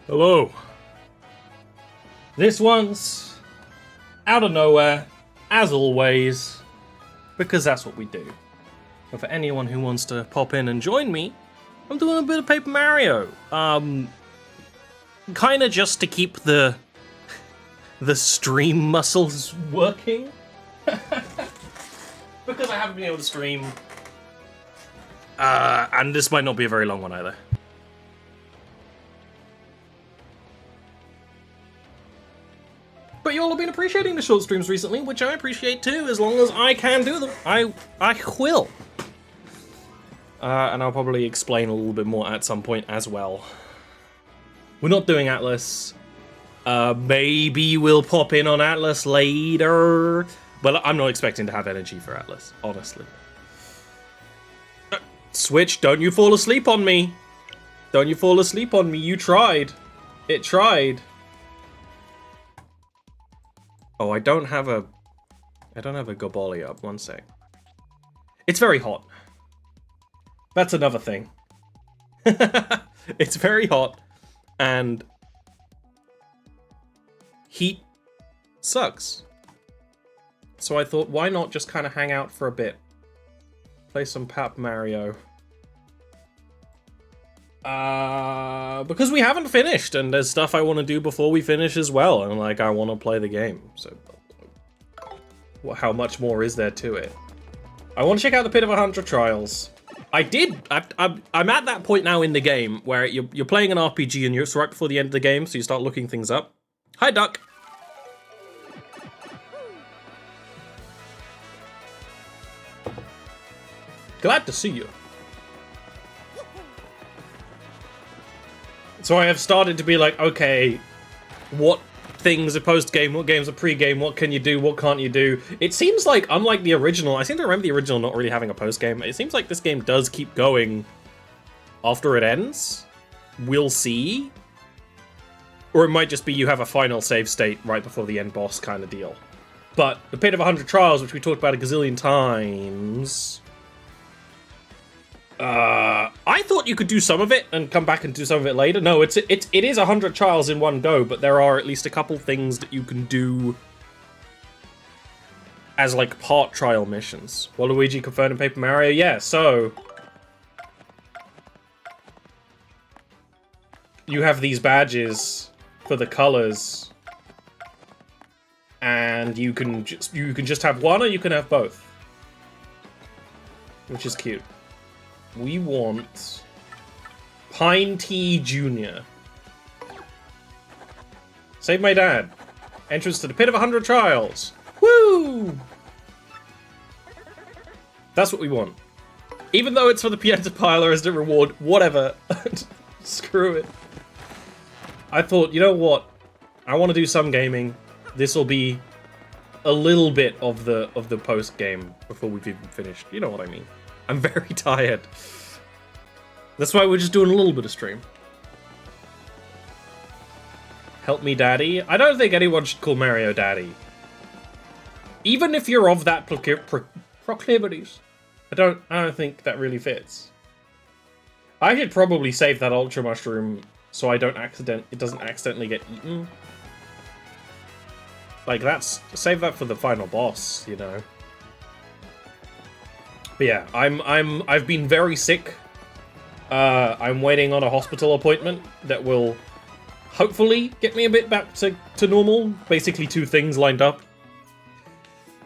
Hello. This one's out of nowhere, as always, because that's what we do. And for anyone who wants to pop in and join me, I'm doing a bit of Paper Mario. Kinda just to keep the stream muscles working. Because I haven't been able to stream. And this might not be a very long one either. But you all have been appreciating the short streams recently, which I appreciate too, as long as I can do them. I will. And I'll probably explain a little bit more at some point as well. We're not doing Atlas. Maybe we'll pop in on Atlas later. But I'm not expecting to have energy for Atlas, honestly. Switch, don't you fall asleep on me. Don't you fall asleep on me. You tried. It tried. Oh, I don't have a Goboli up. One sec. It's very hot. That's another thing. It's very hot, and heat sucks. So I thought, why not just kind of hang out for a bit? Play some Paper Mario. Because we haven't finished, and there's stuff I want to do before we finish as well, and like I want to play the game. So, how much more is there to it? I want to check out the Pit of 100 Trials. I'm at that point now in the game where you're playing an RPG, and it's right before the end of the game, so you start looking things up. Hi, Duck. Glad to see you. So I have started to be like, okay, what things are post-game, what games are pre-game, what can you do, what can't you do? It seems like, unlike the original, I seem to remember the original not really having a post-game. It seems like this game does keep going after it ends. We'll see. Or it might just be you have a final save state right before the end boss kind of deal. But the Pit of 100 Trials, which we talked about a gazillion times... I thought you could do some of it and come back and do some of it later. No, it is 100 trials in one go, but there are at least a couple things that you can do as like part trial missions. Waluigi confirmed in Paper Mario, yeah. So you have these badges for the colors, and you can just have one, or you can have both, which is cute. We want Pine Tea Jr. Save my dad. Entrance to the Pit of 100 Trials. Woo! That's what we want. Even though it's for the Pieta Piler as the reward, whatever. Screw it. I thought, you know what? I want to do some gaming. This will be a little bit of the post game before we've even finished. You know what I mean. I'm very tired. That's why we're just doing a little bit of stream. Help me, Daddy. I don't think anyone should call Mario Daddy. Even if you're of that proclivities. I don't think that really fits. I should probably save that Ultra Mushroom so it doesn't accidentally get eaten. Like save that for the final boss, you know. But yeah, I've been very sick. I'm waiting on a hospital appointment that will hopefully get me a bit back to normal. Basically 2 things lined up.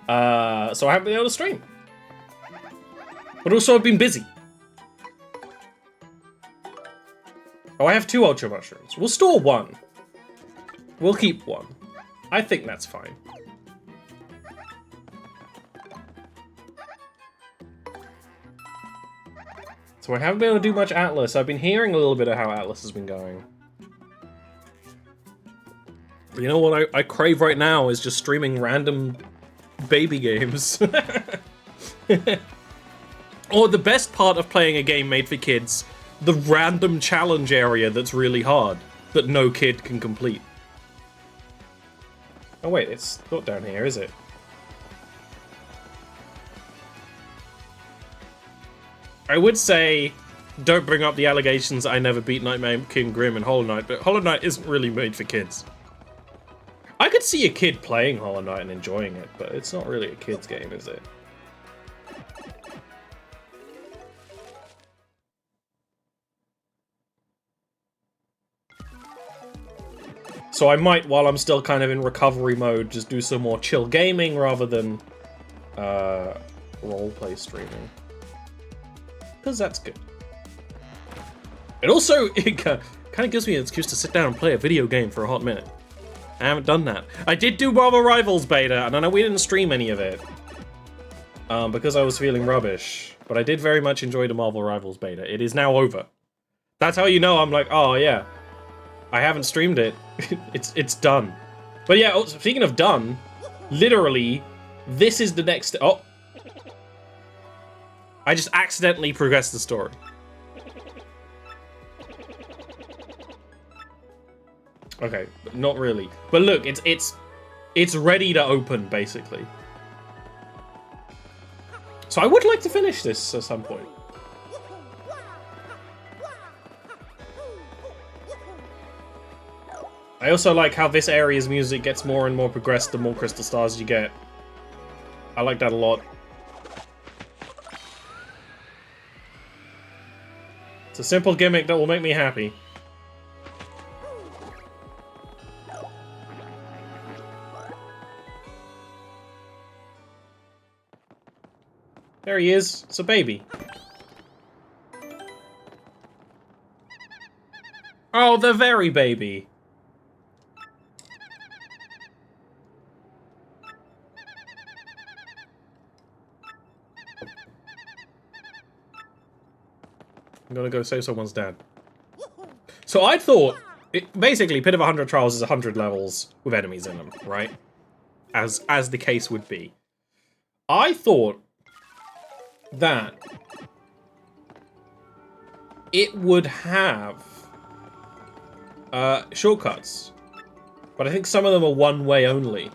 So I haven't been able to stream. But also I've been busy. Oh, I have 2 Ultra Mushrooms. We'll store 1. We'll keep 1. I think that's fine. So I haven't been able to do much Atlas. I've been hearing a little bit of how Atlas has been going. But you know what I crave right now is just streaming random baby games. Or the best part of playing a game made for kids, the random challenge area that's really hard, that no kid can complete. Oh wait, it's not down here, is it? I would say don't bring up the allegations that I never beat Nightmare King Grim and Hollow Knight, but Hollow Knight isn't really made for kids. I could see a kid playing Hollow Knight and enjoying it, but it's not really a kid's game, is it? So I might, while I'm still kind of in recovery mode, just do some more chill gaming rather than roleplay streaming. Because that's good. It also kind of gives me an excuse to sit down and play a video game for a hot minute. I haven't done that. I did do Marvel Rivals beta, and I know we didn't stream any of it. Because I was feeling rubbish. But I did very much enjoy the Marvel Rivals beta. It is now over. That's how you know I'm like, oh yeah. I haven't streamed it. It's done. But yeah, speaking of done, literally, this is the next... Oh. I just accidentally progressed the story. Okay, but not really. But look, it's ready to open, basically. So I would like to finish this at some point. I also like how this area's music gets more and more progressed the more crystal stars you get. I like that a lot. It's a simple gimmick that will make me happy. There he is. It's a baby. Oh, the very baby. I'm gonna go save someone's dad. So I thought, basically, Pit of 100 Trials is 100 levels with enemies in them, right? As the case would be. I thought that it would have shortcuts, but I think some of them are one way only.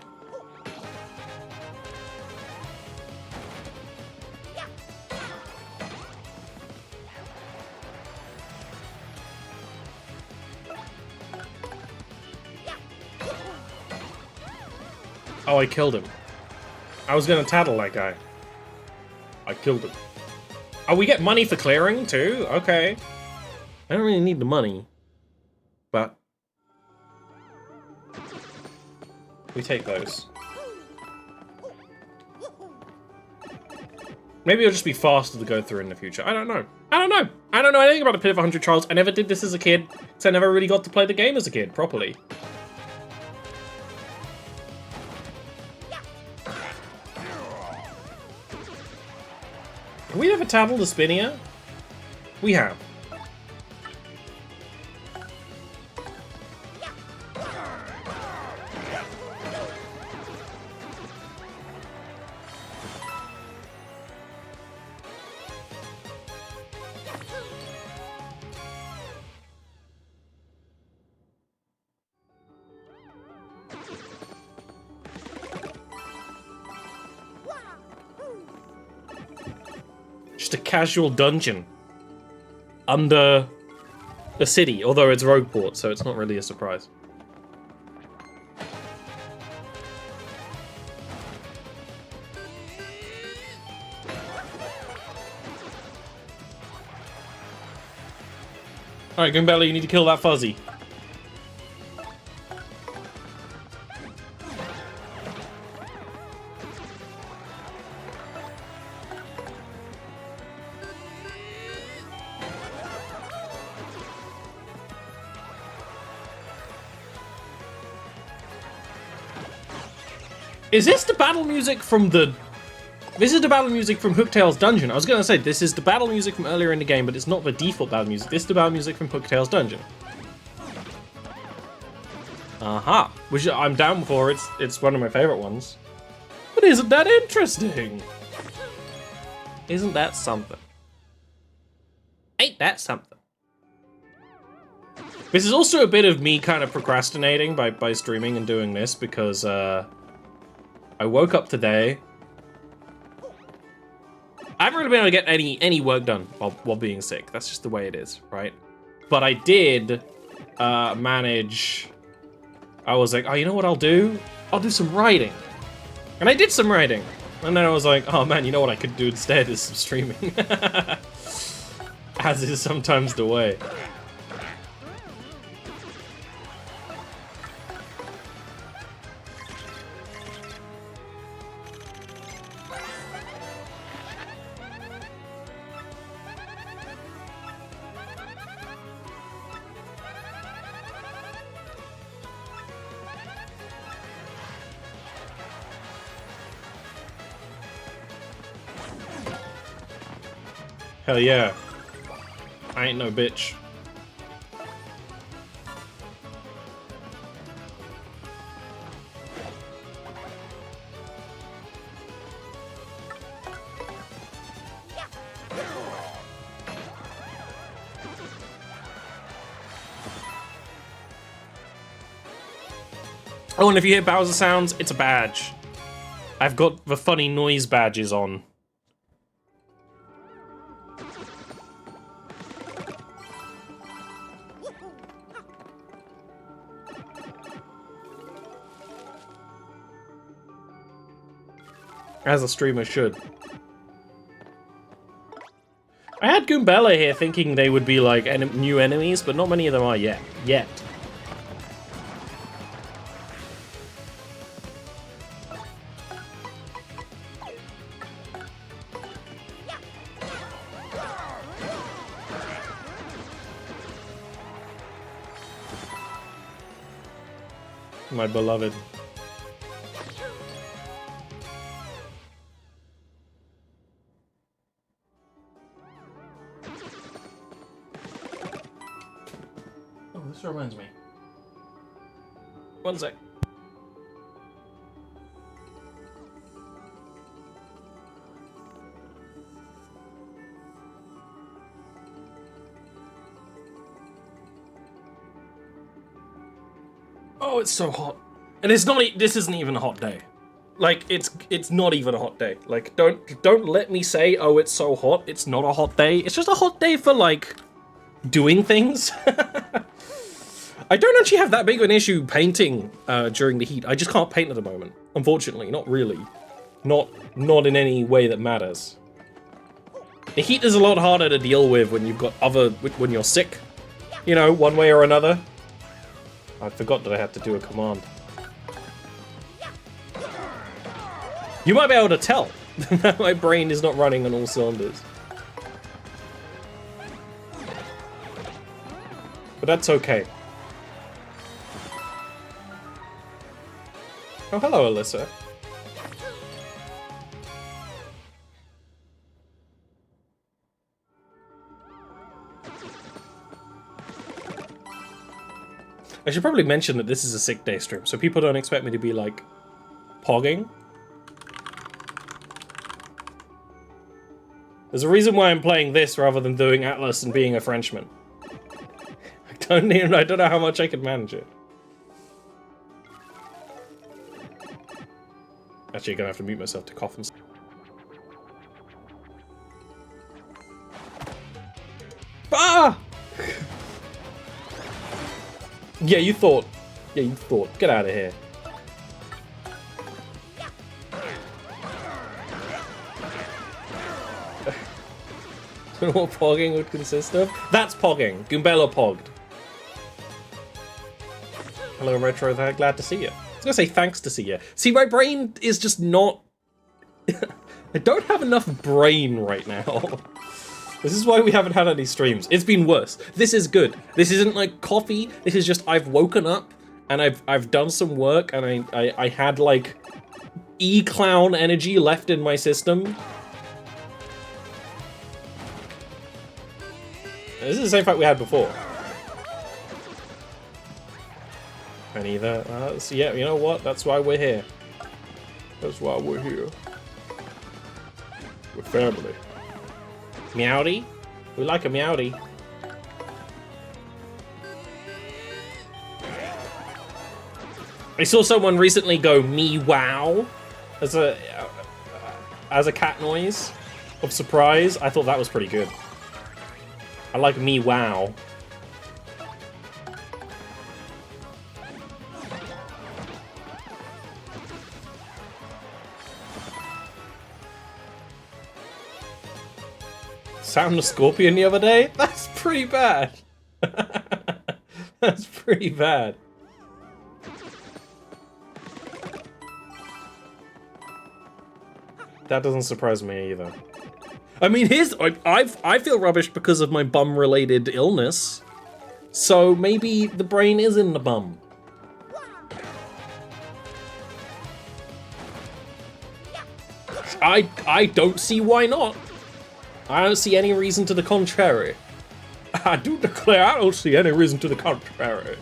Oh, I killed him. I was gonna tattle that guy. I killed him. Oh, we get money for clearing, too? Okay. I don't really need the money. But... we take those. Maybe it'll just be faster to go through in the future. I don't know. I don't know. I don't know anything about the Pit of 100 Trials. I never did this as a kid, so I never really got to play the game as a kid, properly. Have we ever tattled a Spinia? We have. Just a casual dungeon under a city, although it's Rogueport, so it's not really a surprise. Alright, Goombella, you need to kill that fuzzy. Is this the battle music from the... This is the battle music from Hooktail's Dungeon. I was going to say, this is the battle music from earlier in the game, but it's not the default battle music. This is the battle music from Hooktail's Dungeon. Aha. Which I'm down for. It's one of my favorite ones. But isn't that interesting? Isn't that something? Ain't that something? This is also a bit of me kind of procrastinating by streaming and doing this, because I woke up today I haven't really been able to get any work done while being sick. That's just the way it is, right? But I did manage. I was like, oh, you know what I'll do? I'll do some writing. And I did some writing. And then I was like, oh man, you know what I could do instead is some streaming. As is sometimes the way. Hell yeah. I ain't no bitch. Oh, and if you hear Bowser sounds, it's a badge. I've got the funny noise badges on. As a streamer should. I had Goombella here thinking they would be like new enemies, but not many of them are yet. My beloved. This reminds me. One sec. Oh, it's so hot. And it's not, this isn't even a hot day. Like, it's not even a hot day. Like, don't let me say, oh, it's so hot. It's not a hot day. It's just a hot day for, like, doing things. I don't actually have that big of an issue painting during the heat. I just can't paint at the moment, unfortunately. Not really. Not in any way that matters. The heat is a lot harder to deal with when you've got when you're sick. You know, one way or another. I forgot that I had to do a command. You might be able to tell that my brain is not running on all cylinders. But that's okay. Oh, hello, Alyssa. I should probably mention that this is a sick day stream, so people don't expect me to be, like, pogging. There's a reason why I'm playing this rather than doing Atlas and being a Frenchman. I don't know how much I can manage it. Actually, I'm gonna have to mute myself to cough and stuff. Ah! Yeah, you thought. Yeah, you thought. Get out of here. Don't know what pogging would consist of? That's pogging. Goombella pogged. Hello, Retro. Glad to see you. I was gonna say thanks to see you. See, my brain is just not... I don't have enough brain right now. This is why we haven't had any streams. It's been worse. This is good. This isn't like coffee. This is just I've woken up and I've done some work and I had like E-clown energy left in my system. This is the same fight we had before. And either, yeah, you know what? That's why we're here. That's why we're here. We're family. Meowdy? We like a meowdy. I saw someone recently go me wow as a cat noise. of surprise, I thought that was pretty good. I like me wow. Sound a scorpion the other day? That's pretty bad. That's pretty bad. That doesn't surprise me either. I mean, I feel rubbish because of my bum-related illness. So maybe the brain is in the bum. I don't see why not. I don't see any reason to the contrary. I do declare I don't see any reason to the contrary.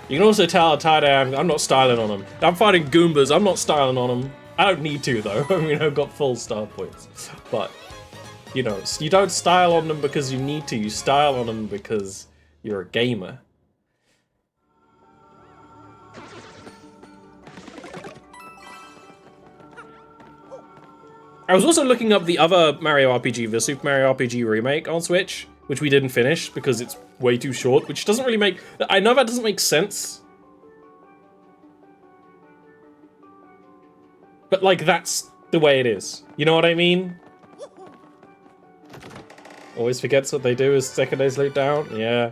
You can also tell how tired I am. I'm not styling on them. I'm fighting Goombas. I'm not styling on them. I don't need to, though. I mean, I've got full star points. But, you know, you don't style on them because you need to. You style on them because you're a gamer. I was also looking up the other Mario RPG, the Super Mario RPG remake on Switch, which we didn't finish because it's way too short, which doesn't really make... I know that doesn't make sense. But, like, that's the way it is. You know what I mean? Always forgets what they do as second they sleep down. Yeah.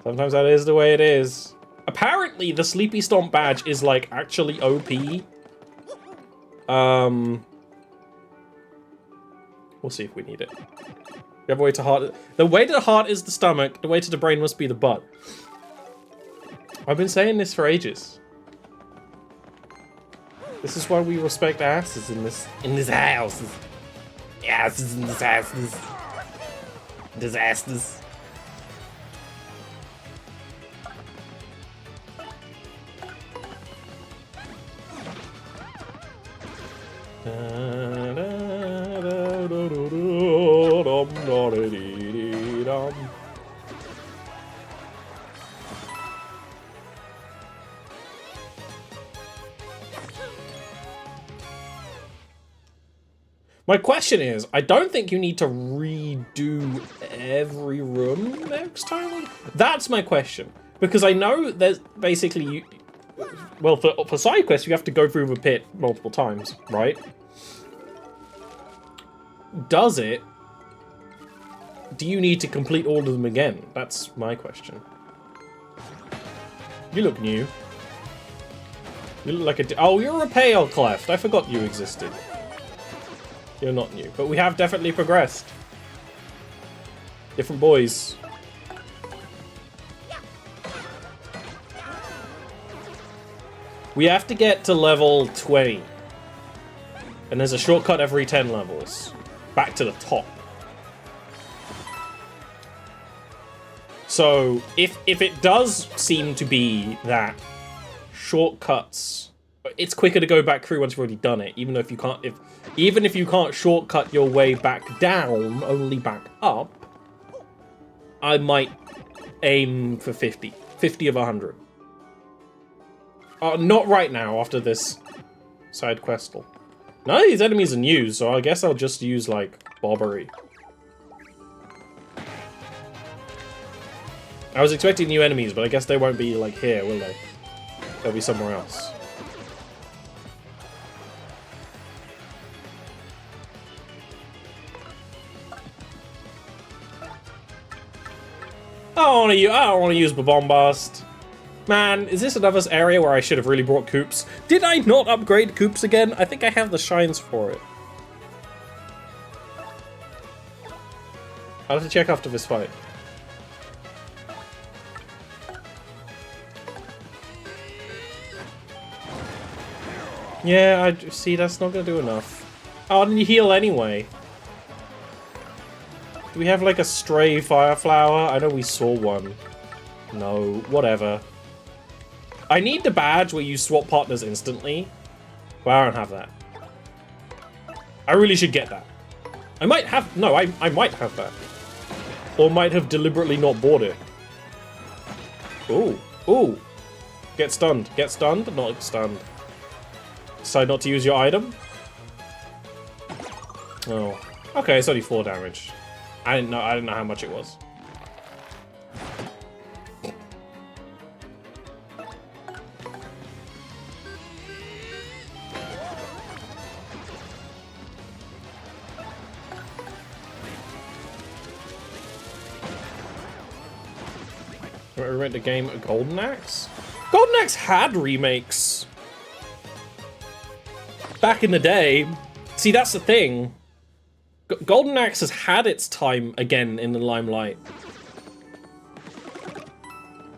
Sometimes that is the way it is. Apparently, the Sleepy Stomp badge is, like, actually OP. We'll see if we need it. The other way to heart... The way to the heart is the stomach. The way to the brain must be the butt. I've been saying this for ages. This is why we respect asses in this house. Asses in this house. Disasters. My question is, I don't think you need to redo every room next time. That's my question. Because I know there's basically... Well, for side quests, you have to go through the pit multiple times, right? Does it? Do you need to complete all of them again? That's my question. You look new. You look like a... Oh, you're a pale cleft. I forgot you existed. You're not new, but we have definitely progressed. Different boys. We have to get to level 20. And there's a shortcut every 10 levels. Back to the top. So, if it does seem to be that shortcuts... It's quicker to go back through once you've already done it, even though if you can't... Even if you can't shortcut your way back down, only back up, I might aim for 50. 50 of 100. Not right now, after this side questle. None of these enemies are new, so I guess I'll just use, like, Bobbery. I was expecting new enemies, but I guess they won't be, like, here, will they? They'll be somewhere else. I don't want to use Bombast. Man, is this another area where I should have really brought Koops? Did I not upgrade Koops again? I think I have the shines for it. I'll have to check after this fight. Yeah, I see, that's not gonna do enough. Oh, and you heal anyway. Do we have like a stray fire flower? I know we saw one. No, whatever. I need the badge where you swap partners instantly, but I don't have that. I really should get that. I might have... No, I might have that. Or might have deliberately not bought it. Ooh. Ooh. Get stunned. Get stunned? Not stunned. Decide not to use your item? Oh. Okay, it's only 4 damage. I didn't know how much it was. Remake the game Golden Axe? Golden Axe had remakes back in the day. See, that's the thing. Golden Axe has had its time again in the limelight.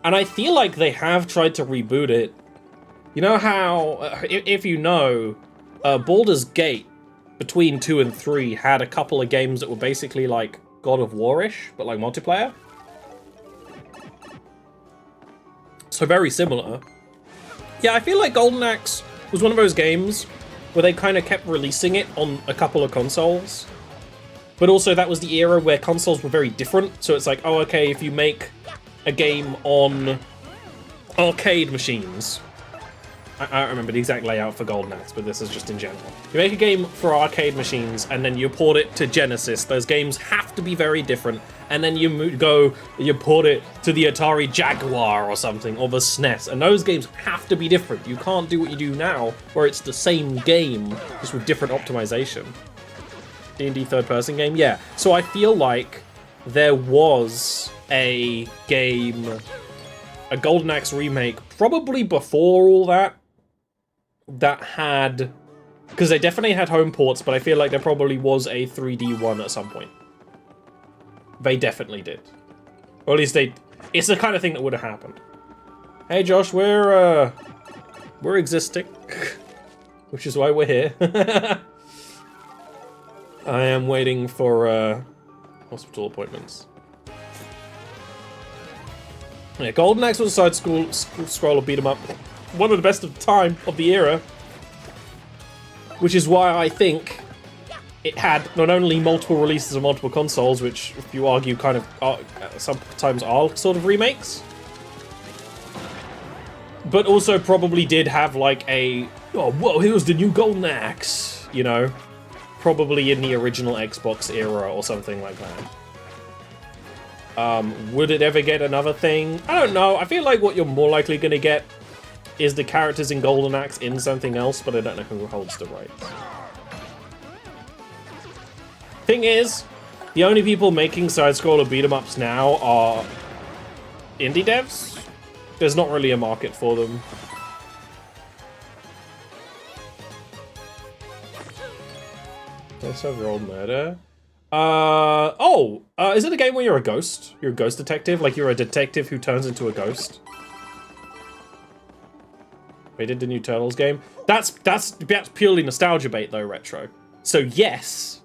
And I feel like they have tried to reboot it. You know how, if you know, Baldur's Gate, between 2 and 3, had a couple of games that were basically like God of War-ish, but like multiplayer? So very similar. Yeah, I feel like Golden Axe was one of those games where they kind of kept releasing it on a couple of consoles. But also that was the era where consoles were very different. So it's like, oh, okay, if you make a game on arcade machines. I don't remember the exact layout for Golden Axe, but this is just in general. You make a game for arcade machines, and then you port it to Genesis. Those games have to be very different. And then you you port it to the Atari Jaguar or something, or the SNES. And those games have to be different. You can't do what you do now, where it's the same game, just with different optimization. D&D third-person game? Yeah. So I feel like there was a game, a Golden Axe remake, probably before all that had, because they definitely had home ports, but I feel like there probably was a 3D one at some point. They definitely did. Or at least it's the kind of thing that would have happened. Hey Josh, we're existing, which is why we're here. I am waiting for hospital appointments. Yeah, Golden Axe was a side-scroller beat-em-up. One of the best of the time, of the era. Which is why I think it had not only multiple releases on multiple consoles, which, if you argue, kind of sometimes are sort of remakes, but also probably did have like a, oh, whoa, here's the new Golden Axe, you know? Probably in the original Xbox era or something like that. Would it ever get another thing? I don't know. I feel like what you're more likely going to get is the characters in Golden Axe in something else, but I don't know who holds the rights. Thing is, the only people making side-scroller beat-em-ups now are indie devs. There's not really a market for them. Let's have roll murder. Is it a game where you're a ghost? You're a ghost detective? Like you're a detective who turns into a ghost? They did the new Turtles game. That's purely nostalgia bait though, Retro. So yes.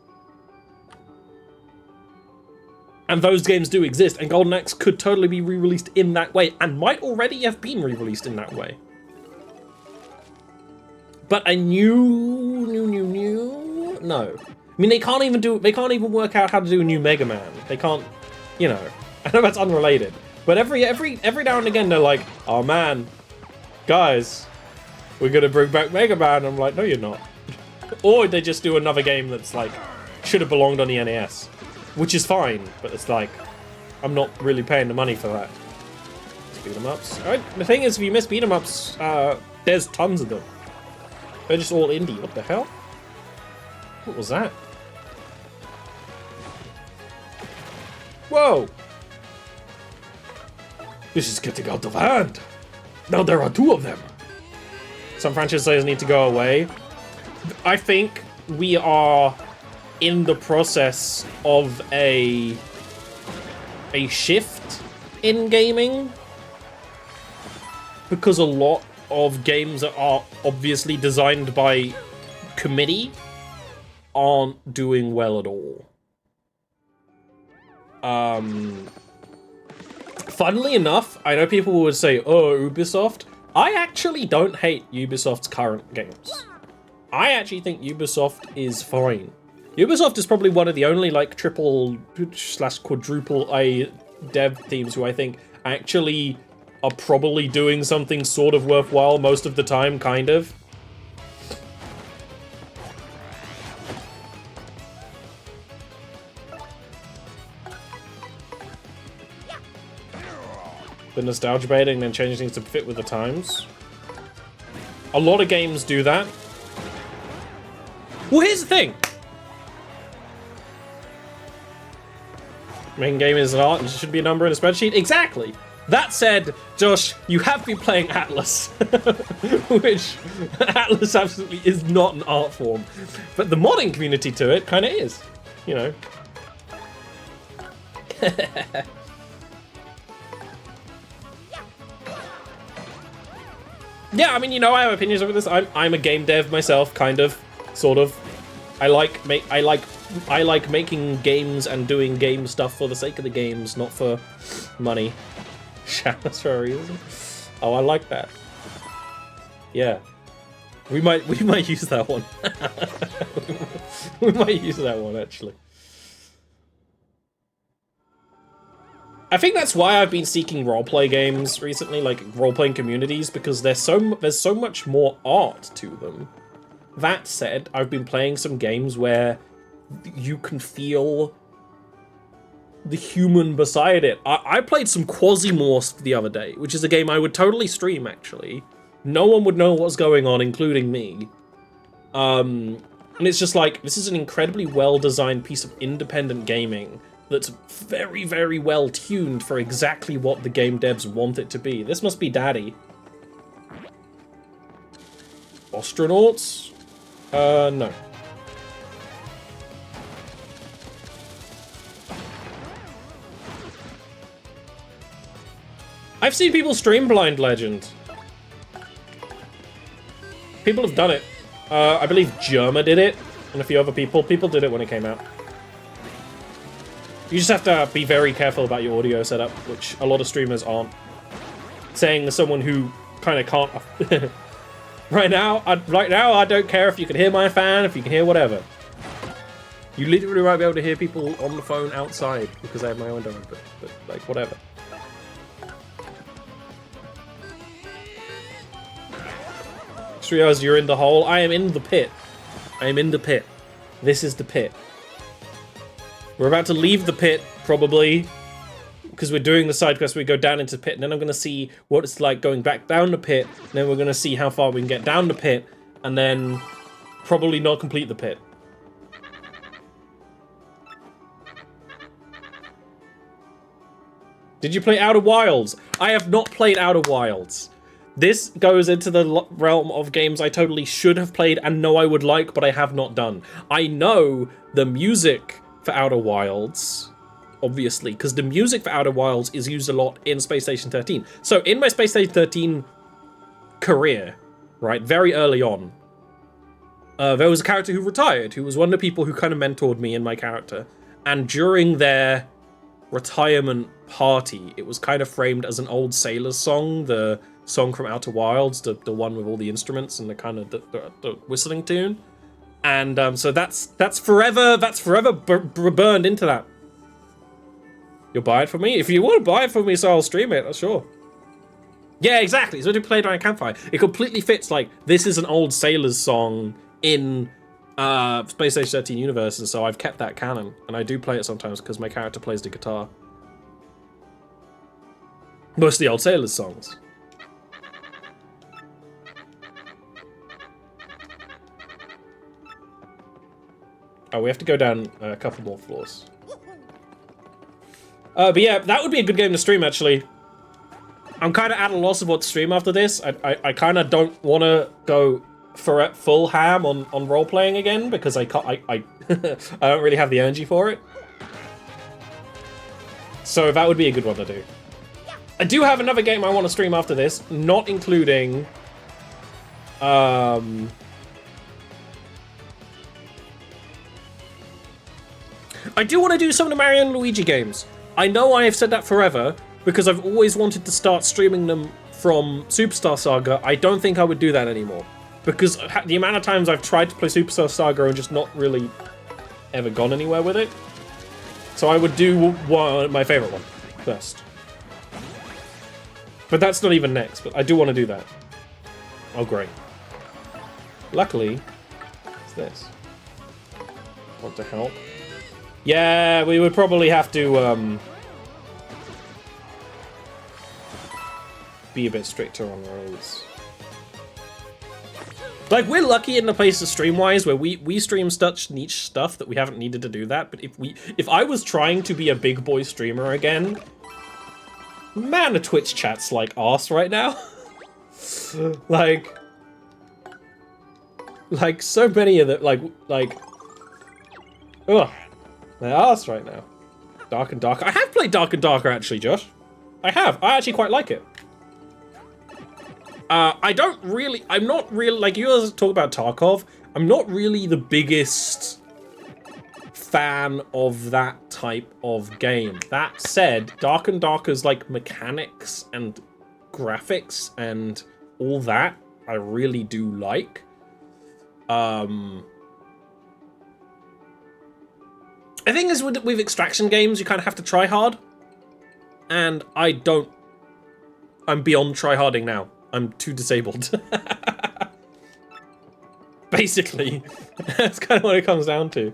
And those games do exist, and Golden Axe could totally be re-released in that way, and might already have been re-released in that way. But a new, no. I mean, they can't even work out how to do a new Mega Man. They can't, you know. I know that's unrelated, but every now and again they're like, oh man, guys, we're gonna bring back Mega Man. I'm like, no, you're not. Or they just do another game that's like should have belonged on the NES, which is fine, but it's like I'm not really paying the money for that. Beat 'em ups. All right, the thing is, if you miss beat 'em ups, there's tons of them. They're just all indie. What the hell? What was that? Whoa! This is getting out of hand. Now there are 2 of them. Some franchises need to go away. I think we are in the process of a shift in gaming, because a lot of games that are obviously designed by committee aren't doing well at all. Funnily enough, I know people would say, oh, Ubisoft. I actually don't hate Ubisoft's current games. I actually think Ubisoft is fine. Ubisoft is probably one of the only like triple/quadruple A dev teams who I think actually are probably doing something sort of worthwhile most of the time, kind of. the nostalgia baiting and then changing things to fit with the times. A lot of games do that. Well, here's the thing. Main game is an art and should be a number in a spreadsheet. Exactly. That said, Josh, you have been playing Atlas, which Atlas absolutely is not an art form, but the modding community to it kind of is, you know. Yeah, I mean, you know, I have opinions over this. I'm a game dev myself, kind of, sort of. I like making games and doing game stuff for the sake of the games, not for money. Showers for a reason. Oh, I like that. Yeah, we might use that one. We might use that one actually. I think that's why I've been seeking roleplay games recently, like role-playing communities, because there's so much more art to them. That said, I've been playing some games where you can feel the human beside it. I played some Quasimorph the other day, which is a game I would totally stream, actually. No one would know what's going on, including me. And it's just like, this is an incredibly well-designed piece of independent gaming that's very, very well tuned for exactly what the game devs want it to be. This must be Daddy. Astronauts? No. I've seen people stream Blind Legend. People have done it. I believe Germa did it, and a few other people. People did it when it came out. You just have to be very careful about your audio setup, which a lot of streamers aren't. Saying as someone who kind of can't... Right now, I don't care if you can hear my fan, if you can hear whatever. You literally might be able to hear people on the phone outside because I have my own window open, but like, whatever. Trios, you're in the hole. I am in the pit. I am in the pit. This is the pit. We're about to leave the pit, probably, because we're doing the side quest. We go down into the pit, and then I'm going to see what it's like going back down the pit, and then we're going to see how far we can get down the pit, and then probably not complete the pit. Did you play Outer Wilds? I have not played Outer Wilds. This goes into the realm of games I totally should have played and know I would like, but I have not done. I know the music for Outer Wilds, obviously, because the music for Outer Wilds is used a lot in Space Station 13. So in my Space Station 13 career, right, very early on, there was a character who retired, who was one of the people who kind of mentored me and my character. And during their retirement party, it was kind of framed as an old Sailors song, the song from Outer Wilds, the one with all the instruments and the kind of the whistling tune. And so that's forever burned into that. You'll buy it for me? If you want to buy it for me so I'll stream it, sure. Yeah, exactly. So to play it on a campfire. It completely fits, like, this is an old Sailors song in Space Station 13 universe, and so I've kept that canon. And I do play it sometimes because my character plays the guitar. Most of the old Sailors songs. Oh, we have to go down a couple more floors. But yeah, that would be a good game to stream, actually. I'm kind of at a loss of what to stream after this. I kind of don't want to go for full ham on role-playing again, because I can't, I don't really have the energy for it. So that would be a good one to do. I do have another game I want to stream after this, not including... I do want to do some of the Mario and Luigi games. I know I have said that forever, because I've always wanted to start streaming them from Superstar Saga. I don't think I would do that anymore, because the amount of times I've tried to play Superstar Saga and just not really ever gone anywhere with it. So I would do my favorite one first. But that's not even next, but I do want to do that. Oh, great. Luckily, it's this. Want to help? Yeah, we would probably have to, be a bit stricter on rules. Like, we're lucky in the places stream-wise where we stream such niche stuff that we haven't needed to do that, but if I was trying to be a big boy streamer again, man, the Twitch chat's like arse right now. like so many of them, ugh, they're arse right now. Dark and Darker. I have played Dark and Darker, actually, Josh. I have. I actually quite like it. I'm not really, like, you guys talk about Tarkov, I'm not really the biggest fan of that type of game. That said, Dark and Darker's, like, mechanics and graphics and all that, I really do like. I think is with extraction games, you kind of have to try hard. And I'm beyond tryharding now. I'm too disabled. Basically, that's kind of what it comes down to.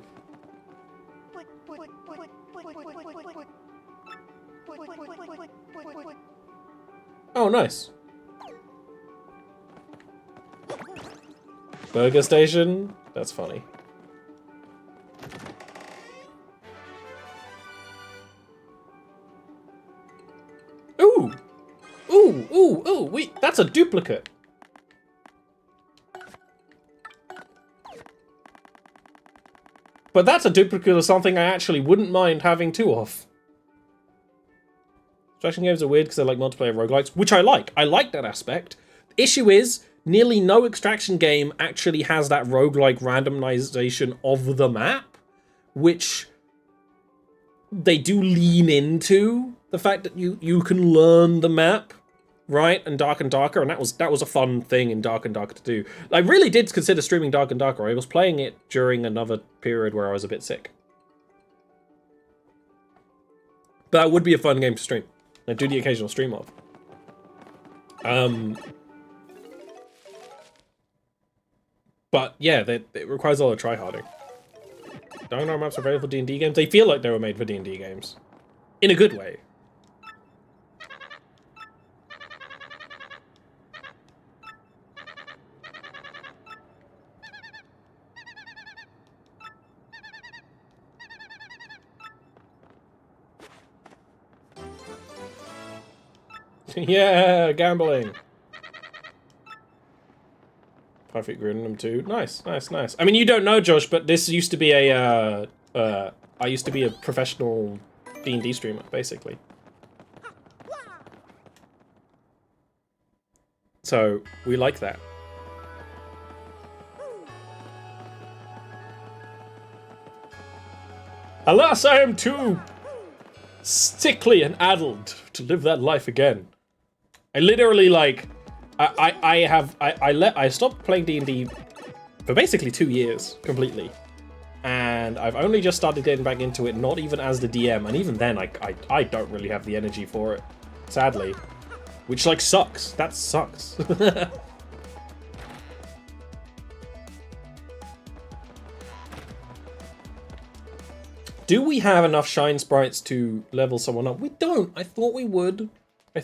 Oh, nice. Burger station? That's funny. Ooh! Ooh, ooh, ooh, wait, that's a duplicate. But that's a duplicate of something I actually wouldn't mind having two of. Extraction games are weird because they're like multiplayer roguelikes, which I like. I like that aspect. The issue is, nearly no extraction game actually has that roguelike randomization of the map, which they do lean into. The fact that you can learn the map, right? And Dark and Darker, and that was a fun thing in Dark and Darker to do. I really did consider streaming Dark and Darker. I was playing it during another period where I was a bit sick. But that would be a fun game to stream. I do the occasional stream of. But yeah, it requires a lot of tryharding. Dark and Darker maps are available for D&D games. They feel like they were made for D&D games. In a good way. Yeah, gambling. Perfect Grinham too. Nice, nice, nice. I mean, you don't know, Josh, but this used to be a, I used to be a professional D&D streamer, basically. So, we like that. Alas, I am too sickly and addled to live that life again. I literally, like, I stopped playing D&D for basically 2 years, completely. And I've only just started getting back into it, not even as the DM, and even then, I don't really have the energy for it, sadly. Which, like, sucks. That sucks. Do we have enough shine sprites to level someone up? We don't. I thought we would. I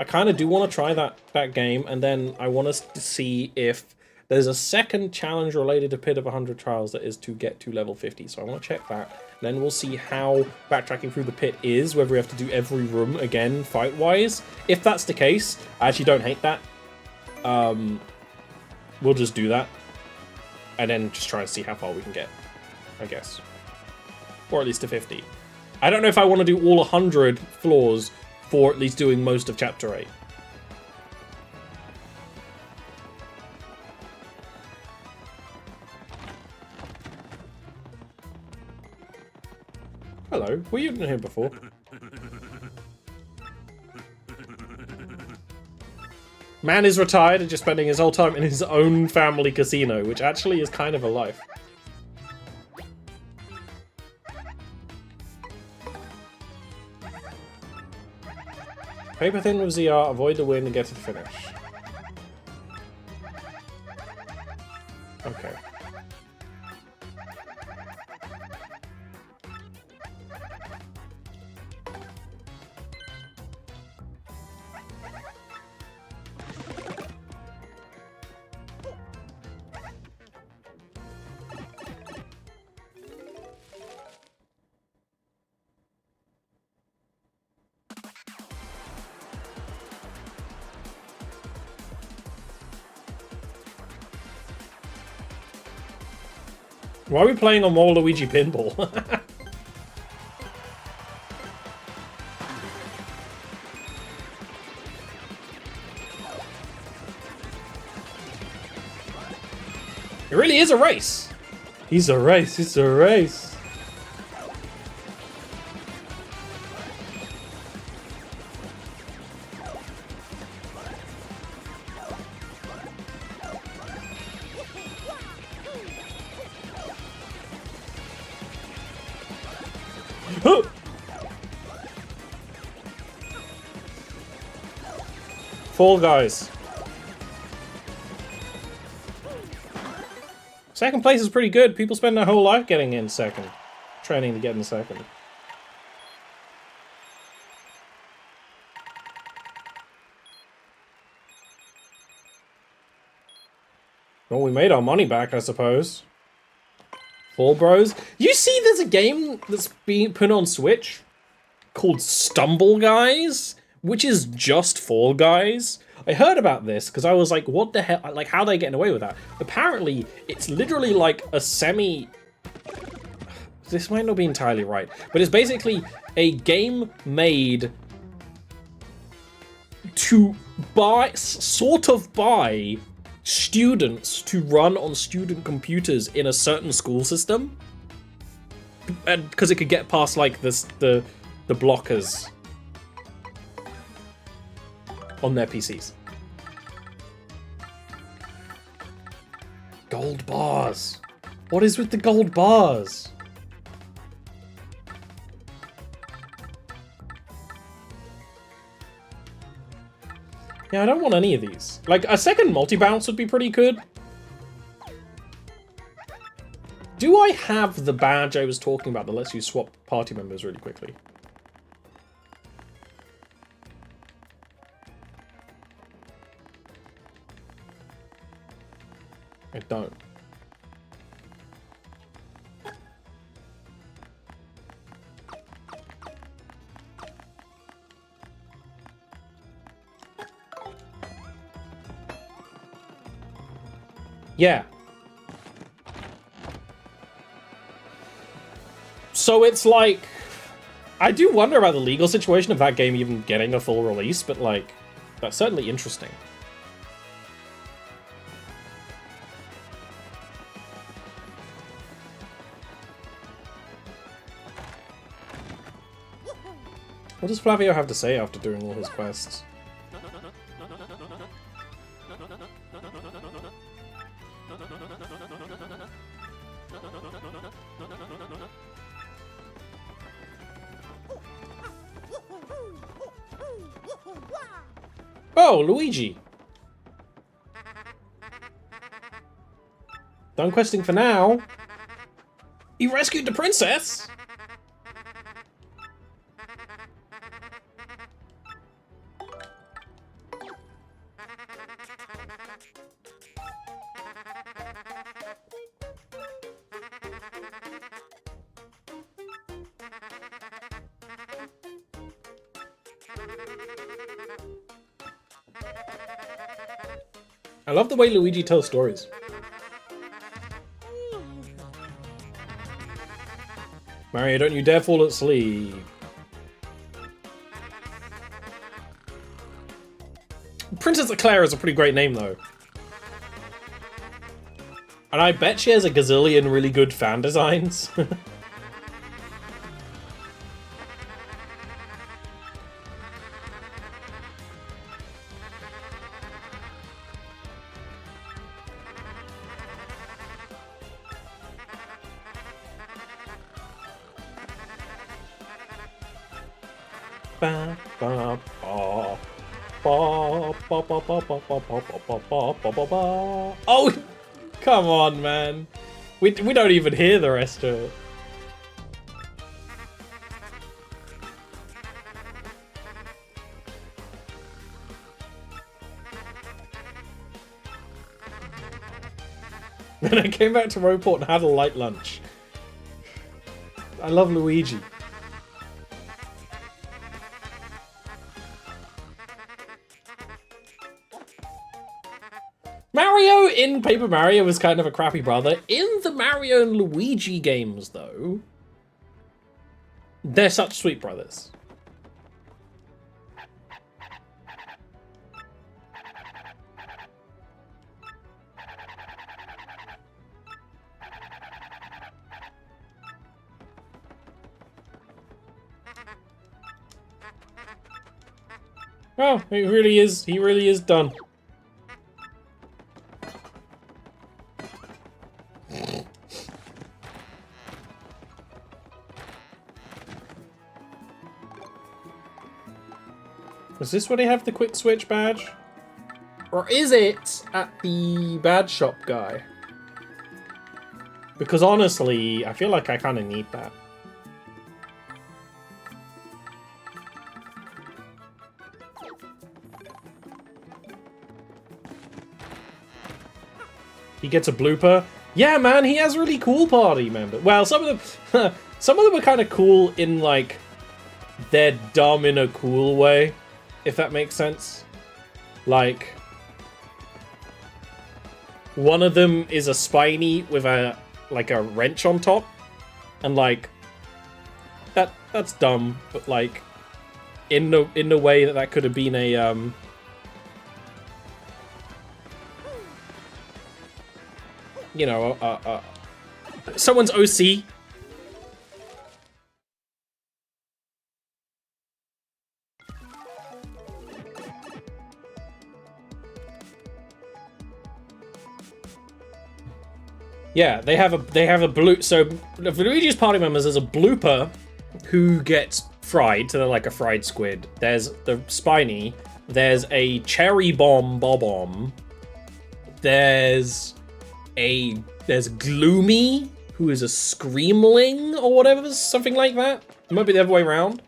kind of do want to try that game, and then I want us to see if there's a second challenge related to Pit of 100 Trials that is to get to level 50. So I want to check that. Then we'll see how backtracking through the pit is, whether we have to do every room again, fight-wise. If that's the case, I actually don't hate that. We'll just do that. And then just try and see how far we can get, I guess. Or at least to 50. I don't know if I want to do all 100 floors for at least doing most of Chapter 8. Hello, were you in here before? Man is retired and just spending his whole time in his own family casino, which actually is kind of a life. Paper thin with ZR, avoid the win and get to the finish. Okay. Why are we playing on more Luigi Pinball? It really is a race. He's a race. It's a race. Fall Guys. Second place is pretty good. People spend their whole life getting in second. Training to get in second. Well, we made our money back, I suppose. Fall Bros. You see there's a game that's being put on Switch called Stumble Guys, which is just Fall Guys. I heard about this because I was like, what the hell? Like, how are they getting away with that? Apparently, it's literally like a semi... This might not be entirely right, but it's basically a game made to buy, sort of buy students to run on student computers in a certain school system. And because it could get past like this, the blockers on their PCs. Gold bars. What is with the gold bars? Yeah, I don't want any of these. Like, a second multi-bounce would be pretty good. Do I have the badge I was talking about that lets you swap party members really quickly? I don't. Yeah. So it's like, I do wonder about the legal situation of that game even getting a full release, but like, that's certainly interesting. What does Flavio have to say after doing all his quests? Oh, Luigi! Done questing for now. You rescued the princess! I love the way Luigi tells stories. Mario, don't you dare fall asleep. Princess Eclair is a pretty great name, though. And I bet she has a gazillion really good fan designs. Oh, come on, man. We don't even hear the rest of it. Then I came back to Roboport and had a light lunch. I love Luigi. Mario in even Paper Mario was kind of a crappy brother. In the Mario and Luigi games, though, they're such sweet brothers. Oh, he really is done. Is this where they have the quick switch badge? Or is it at the badge shop guy? Because honestly, I feel like I kind of need that. He gets a blooper. Yeah, man, he has really cool party members. Well, some of them, some of them are kind of cool in like they're dumb in a cool way, if that makes sense. Like one of them is a spiny with a like a wrench on top, and like that's dumb, but like in the way that could have been a you know, someone's OC. Yeah, they have a blue. So for Luigi's party members, there's a blooper who gets fried, so they're like a fried squid. There's the spiny. There's a cherry bomb. There's Gloomy, who is a screamling or whatever, something like that. It might be the other way around.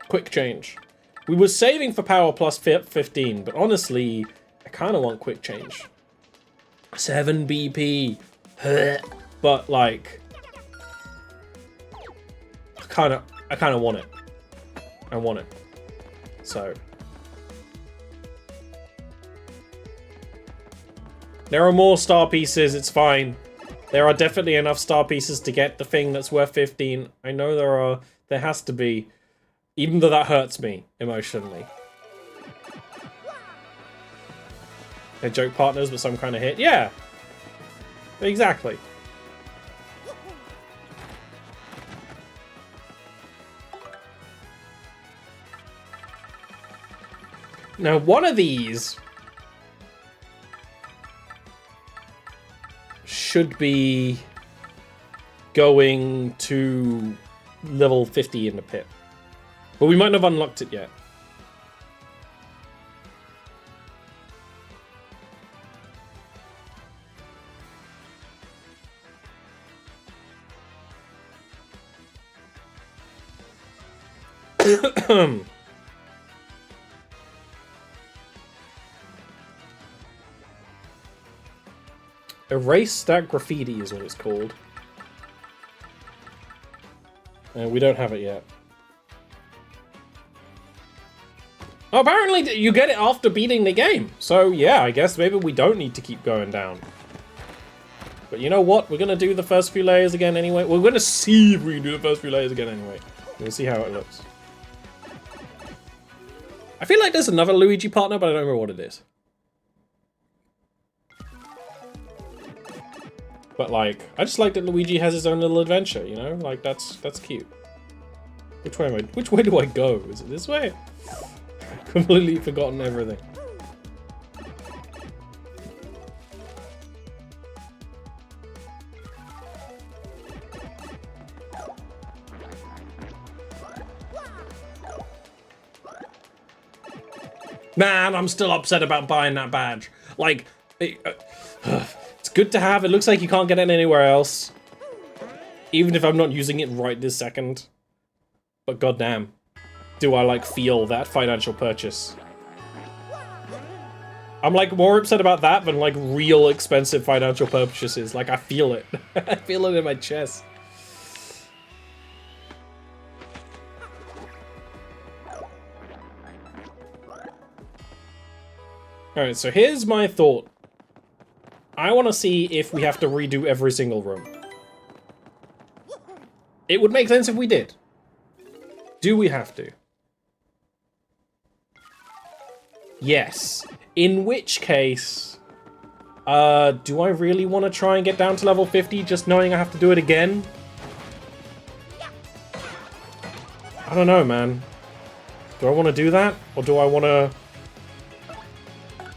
Quick change. We were saving for power plus 15, but honestly, I kind of want quick change. 7 BP. But like, I kind of want it. I want it. So. There are more star pieces, it's fine. There are definitely enough star pieces to get the thing that's worth 15. I know there has to be. Even though that hurts me emotionally. They're joke partners with some kind of hit. Yeah. Exactly. Now, one of these should be going to level 50 in the pit. But we might not have unlocked it yet. Erase that graffiti is what it's called. And we don't have it yet. Oh, apparently you get it after beating the game. So yeah, I guess maybe we don't need to keep going down. But you know what? We're gonna do the first few layers again anyway. We're gonna see if we can do the first few layers again anyway. We'll see how it looks. I feel like there's another Luigi partner, but I don't remember what it is. But like, I just like that Luigi has his own little adventure, you know? Like that's cute. Which way do I go? Is it this way? I've completely forgotten everything. Man, I'm still upset about buying that badge. Like, it's good to have. It looks like you can't get it anywhere else. Even if I'm not using it right this second. But goddamn, do I like feel that financial purchase. I'm like more upset about that than like real expensive financial purchases. Like I feel it. I feel it in my chest. Alright, so here's my thought. I want to see if we have to redo every single room. It would make sense if we did. Do we have to? Yes. In which case, do I really want to try and get down to level 50 just knowing I have to do it again? I don't know, man. Do I want to do that? Or do I want to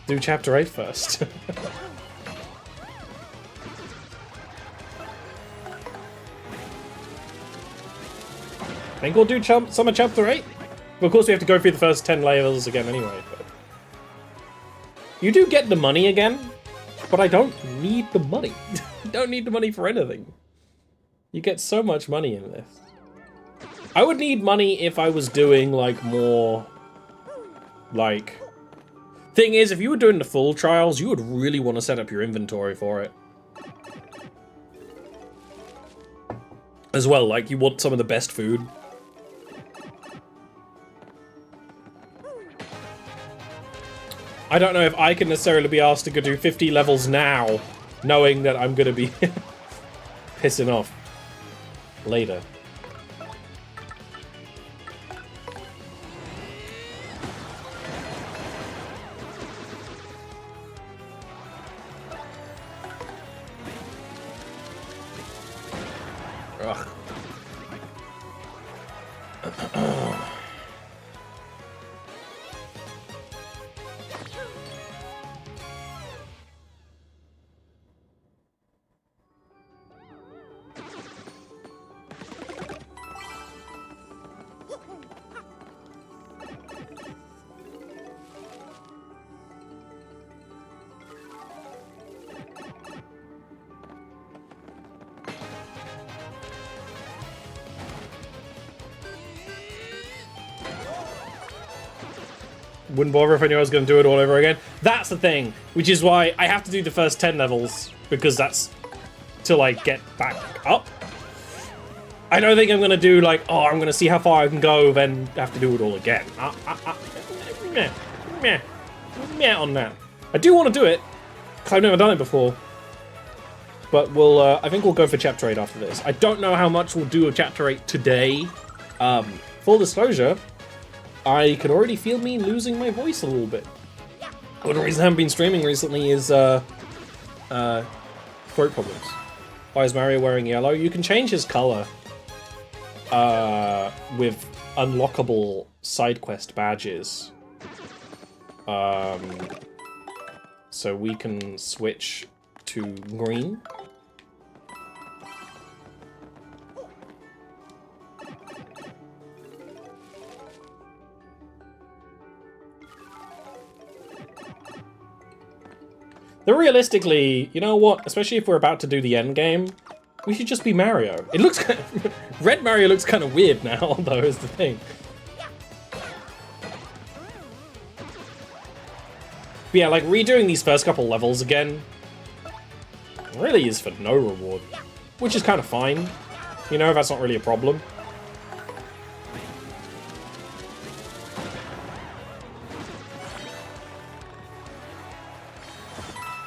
do Chapter 8 first? I think we'll do some of Chapter 8. But of course we have to go through the first 10 levels again anyway. But you do get the money again, but I don't need the money. I don't need the money for anything. You get so much money in this. I would need money if I was doing, like, more, like... Thing is, if you were doing the full trials, you would really want to set up your inventory for it. As well, like, you want some of the best food. I don't know if I can necessarily be asked to go do 50 levels now, knowing that I'm gonna be pissing off later. Ugh. Wouldn't bother if I knew I was going to do it all over again. That's the thing, which is why I have to do the first 10 levels, because that's till I get back up. I don't think I'm going to do, like, oh, I'm going to see how far I can go, then have to do it all again. Meh on that. I do want to do it, because I've never done it before. But we'll, I think we'll go for Chapter 8 after this. I don't know how much we'll do of Chapter 8 today. Full disclosure, I can already feel me losing my voice a little bit. One reason I haven't been streaming recently is throat problems. Why is Mario wearing yellow? You can change his color with unlockable side quest badges. So we can switch to green. Though realistically, you know what? Especially if we're about to do the end game, we should just be Mario. It looks kind of... Red Mario looks kind of weird now, though, is the thing. But yeah, like, redoing these first couple levels again really is for no reward. Which is kind of fine. You know, that's not really a problem.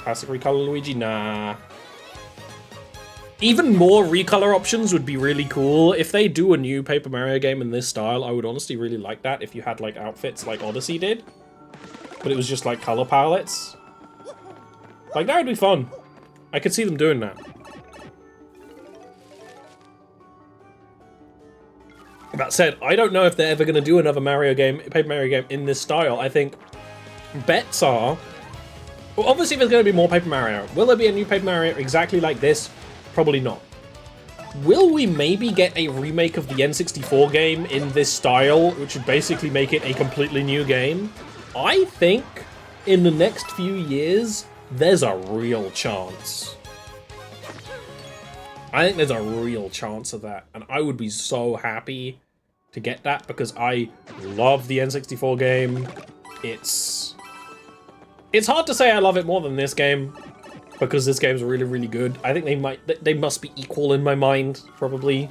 Classic recolor Luigi? Nah. Even more recolor options would be really cool. If they do a new Paper Mario game in this style, I would honestly really like that if you had, like, outfits like Odyssey did. But it was just, like, color palettes. Like, that would be fun. I could see them doing that. That said, I don't know if they're ever going to do another Mario game, Paper Mario game in this style. I think bets are... Well, obviously there's going to be more Paper Mario. Will there be a new Paper Mario exactly like this? Probably not. Will we maybe get a remake of the N64 game in this style, which would basically make it a completely new game? I think in the next few years, there's a real chance. I think there's a real chance of that, and I would be so happy to get that because I love the N64 game. It's hard to say I love it more than this game, because this game's really, really good. I think they must be equal in my mind, probably.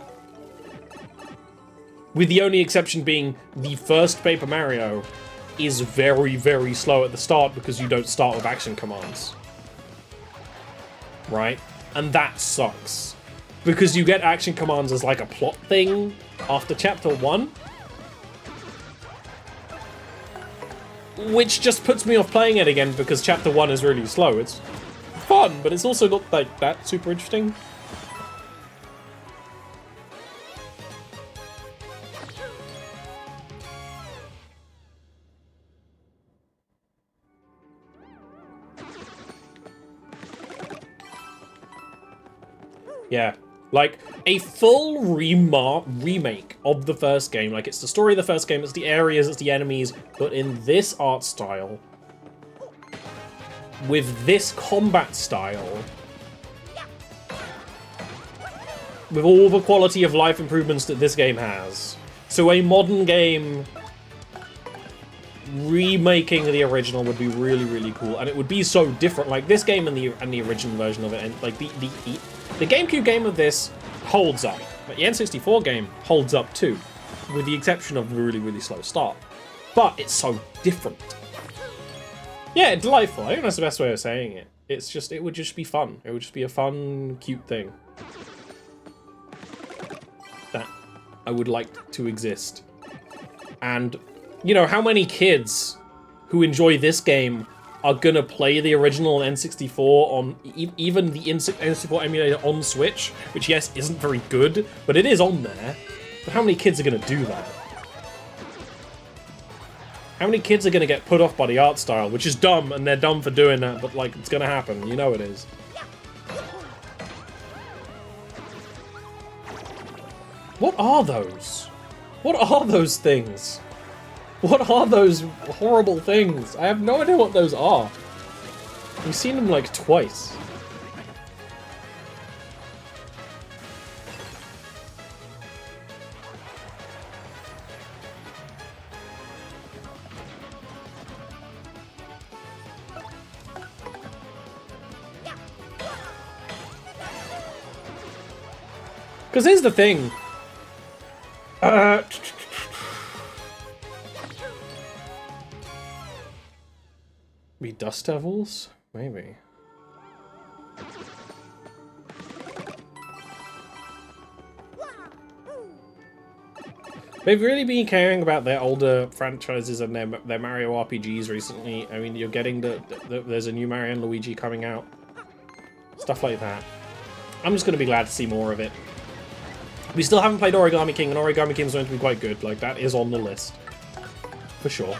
With the only exception being the first Paper Mario is very, very slow at the start because you don't start with action commands. Right? And that sucks. Because you get action commands as like a plot thing after chapter 1. Which just puts me off playing it again because chapter 1 is really slow. It's fun, but it's also not like that super interesting. Yeah, like a full remake of the first game. Like, it's the story of the first game, it's the areas, it's the enemies, but in this art style, with this combat style, with all the quality of life improvements that this game has. So a modern game remaking the original would be really, really cool, and it would be so different. Like, this game and the original version of it, and like the GameCube game of this holds up, but the N64 game holds up too, with the exception of the really, really slow start. But it's so different. Yeah, delightful. I think that's the best way of saying it. It's just, it would just be fun. It would just be a fun, cute thing that I would like to exist. And, you know, how many kids who enjoy this game are gonna play the original N64 on even the N64 emulator on Switch, which, yes, isn't very good, but it is on there. But how many kids are gonna do that? How many kids are gonna get put off by the art style, which is dumb, and they're dumb for doing that, but, like, it's gonna happen. You know it is. What are those? What are those things? What are those horrible things? I have no idea what those are. We've seen them like twice. Because here's the thing. Be Dust Devils? Maybe. They've really been caring about their older franchises and their Mario RPGs recently. I mean, you're getting there's a new Mario and Luigi coming out. Stuff like that. I'm just going to be glad to see more of it. We still haven't played Origami King, and Origami King is going to be quite good. Like, that is on the list. For sure.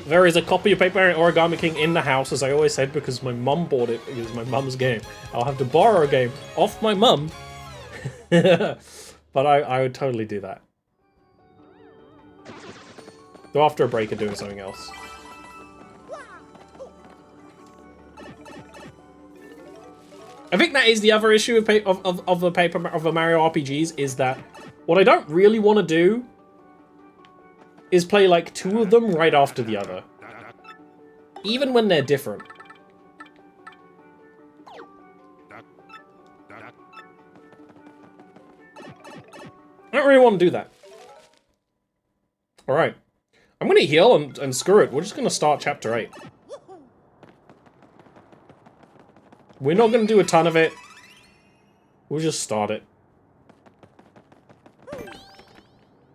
There is a copy of Paper Mario Origami King in the house, as I always said, because my mum bought it. It was my mum's game. I'll have to borrow a game off my mum. But I would totally do that. Though after a break of doing something else. I think that is the other issue of the Mario RPGs, is that what I don't really want to do is play like two of them right after the other. Even when they're different. I don't really want to do that. Alright. I'm going to heal and screw it. We're just going to start Chapter 8. We're not going to do a ton of it. We'll just start it.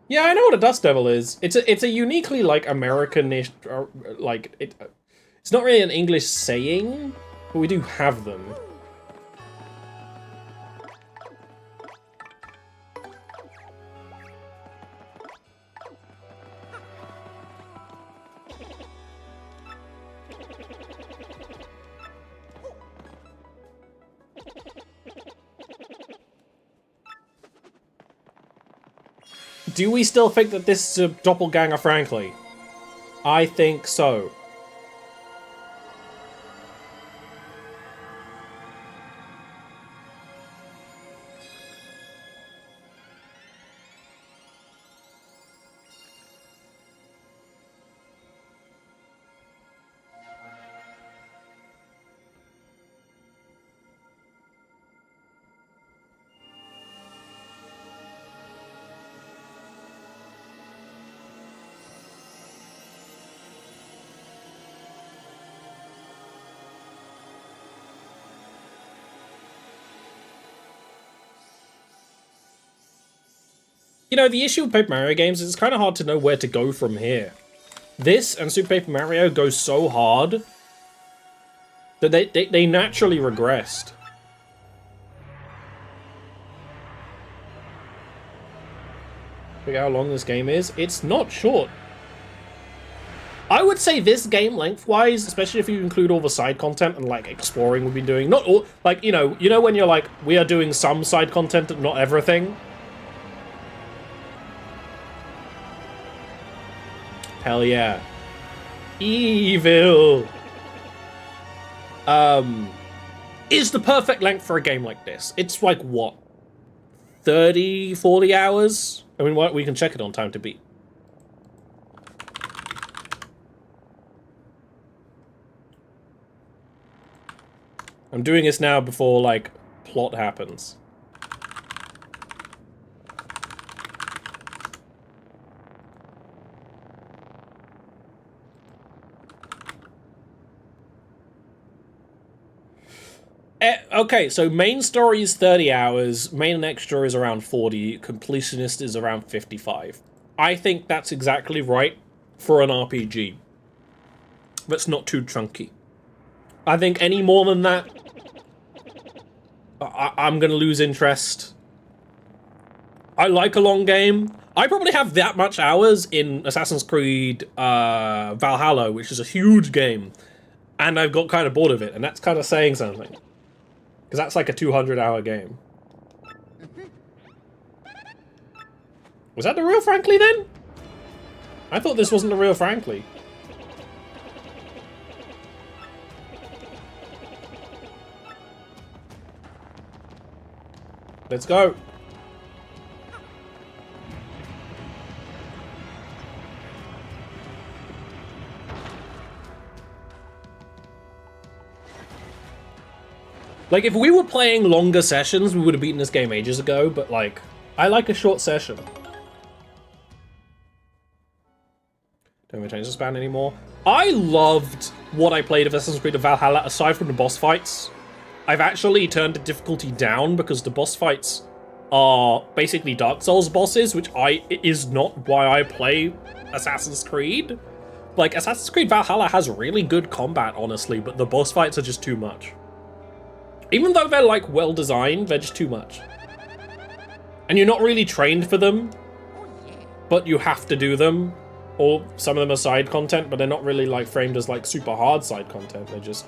Yeah, I know what a Dust Devil is. It's a uniquely, like, American-ish, like, it's not really an English saying, but we do have them. Do we still think that this is a doppelganger, frankly? I think so. You know, the issue with Paper Mario games is it's kind of hard to know where to go from here. This and Super Paper Mario go so hard that they naturally regressed. Look how long this game is. It's not short. I would say this game lengthwise, especially if you include all the side content and like exploring we've been doing, not all, like, you know when you're like, we are doing some side content and not everything. Hell yeah. Evil. Is the perfect length for a game like this. It's like, what? 30, 40 hours? I mean, we can check it on Time to Beat. I'm doing this now before, like, plot happens. Okay, so main story is 30 hours, main and extra is around 40, completionist is around 55. I think that's exactly right for an RPG. That's not too chunky. I think any more than that, I'm gonna lose interest. I like a long game. I probably have that much hours in Assassin's Creed Valhalla, which is a huge game, and I've got kind of bored of it, and that's kind of saying something. Because that's like a 200-hour game. Was that the real Frankly then? I thought this wasn't the real Frankly. Let's go. Like, if we were playing longer sessions, we would have beaten this game ages ago, but, like, I like a short session. Don't even change the span anymore. I loved what I played of Assassin's Creed Valhalla, aside from the boss fights. I've actually turned the difficulty down because the boss fights are basically Dark Souls bosses, which is not why I play Assassin's Creed. Like, Assassin's Creed Valhalla has really good combat, honestly, but the boss fights are just too much. Even though they're, like, well-designed, they're just too much. And you're not really trained for them, but you have to do them. Or some of them are side content, but they're not really, like, framed as, like, super hard side content. They're just...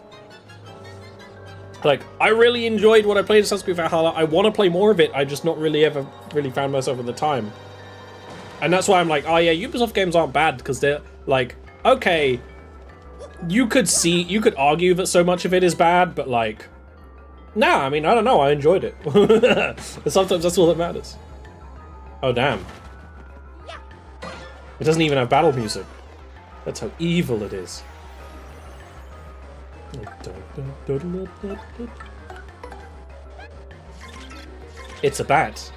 Like, I really enjoyed what I played in Assassin's Creed Valhalla. I want to play more of it. I just not really ever really found myself at the time. And that's why I'm like, oh yeah, Ubisoft games aren't bad, because they're, like, okay, you could argue that so much of it is bad, but, like... Nah, I mean, I don't know, I enjoyed it. Sometimes that's all that matters. Oh, damn. It doesn't even have battle music. That's how evil it is. It's a bat.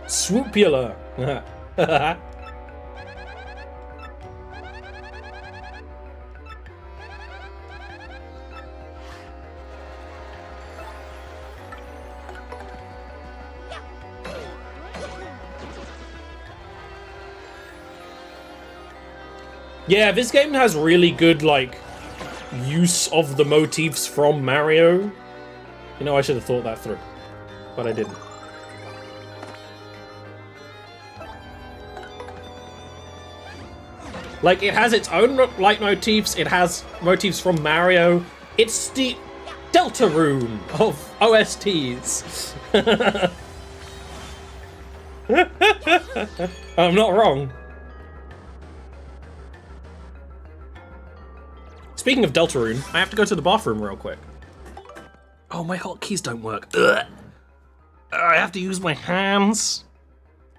Swoopula. Yeah, this game has really good, like, use of the motifs from Mario. You know, I should have thought that through, but I didn't. Like, it has its own, like, motifs. It has motifs from Mario. It's the Deltarune of OSTs. I'm not wrong. Speaking of Deltarune, I have to go to the bathroom real quick. Oh, my hotkeys don't work. Ugh. I have to use my hands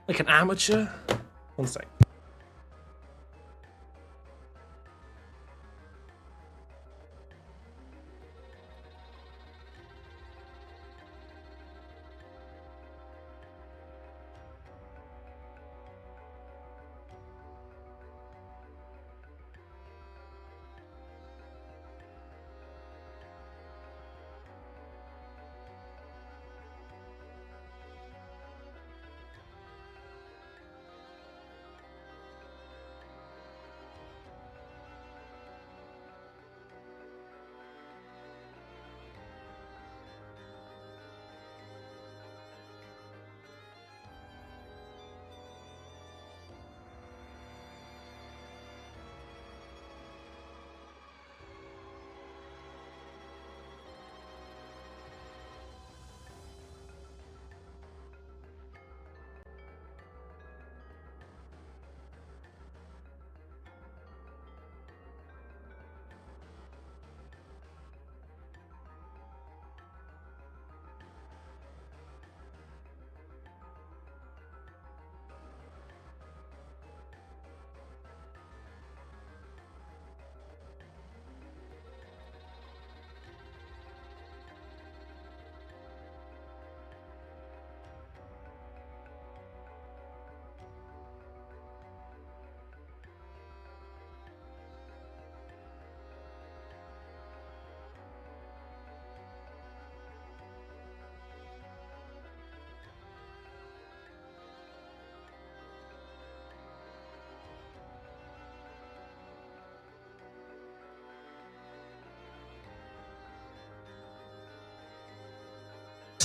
like an amateur. One sec.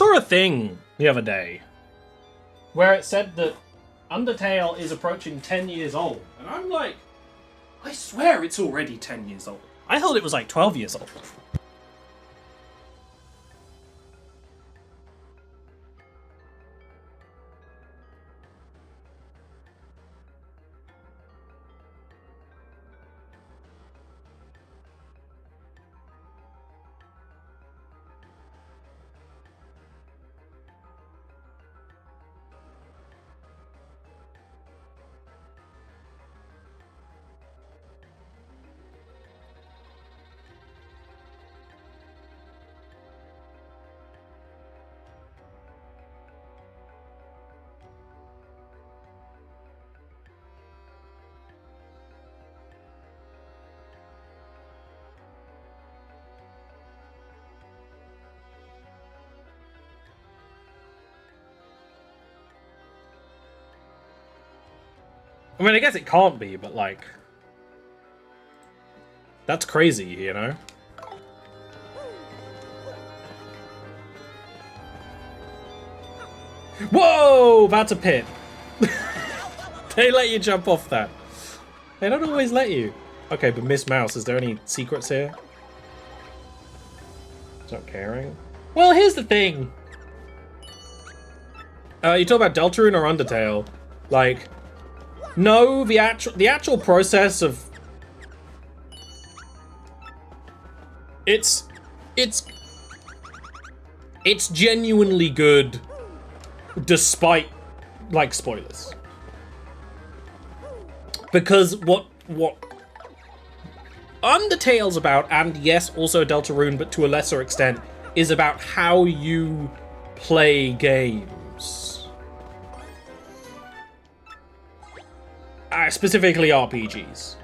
saw a thing the other day where it said that Undertale is approaching 10 years old. And I'm like, I swear it's already 10 years old. I thought it was like 12 years old. I mean, I guess it can't be, but like, that's crazy, you know? Whoa! That's a pit. They let you jump off that. They don't always let you. Okay, but Miss Mouse, is there any secrets here? It's not caring. Well, here's the thing. You talk about Deltarune or Undertale. Like, no, the actual process of it's genuinely good, despite like spoilers, because what Undertale's about, and yes, also Deltarune, but to a lesser extent, is about how you play games. Specifically RPGs.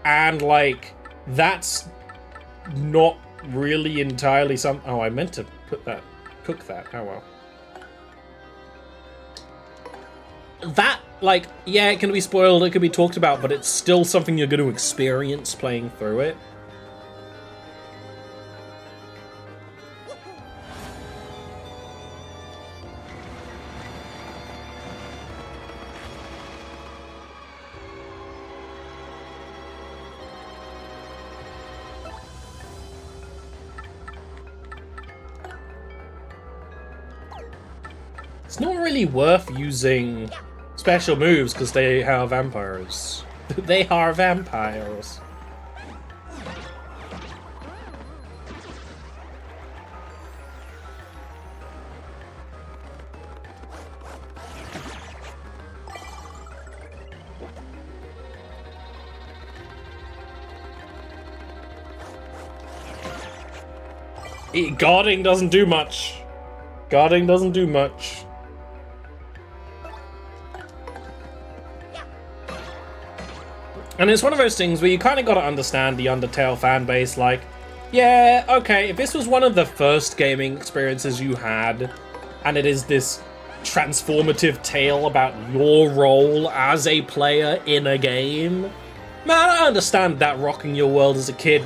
And, like, that's not really entirely something... Oh, I meant to cook that. Oh, well. That, like, yeah, it can be spoiled, it can be talked about, but it's still something you're going to experience playing through it. It's not really worth using special moves because they are vampires. They are vampires. Guarding doesn't do much. Guarding doesn't do much. And it's one of those things where you kind of got to understand the Undertale fan base. Like, yeah, okay, if this was one of the first gaming experiences you had, and it is this transformative tale about your role as a player in a game, man, I understand that rocking your world as a kid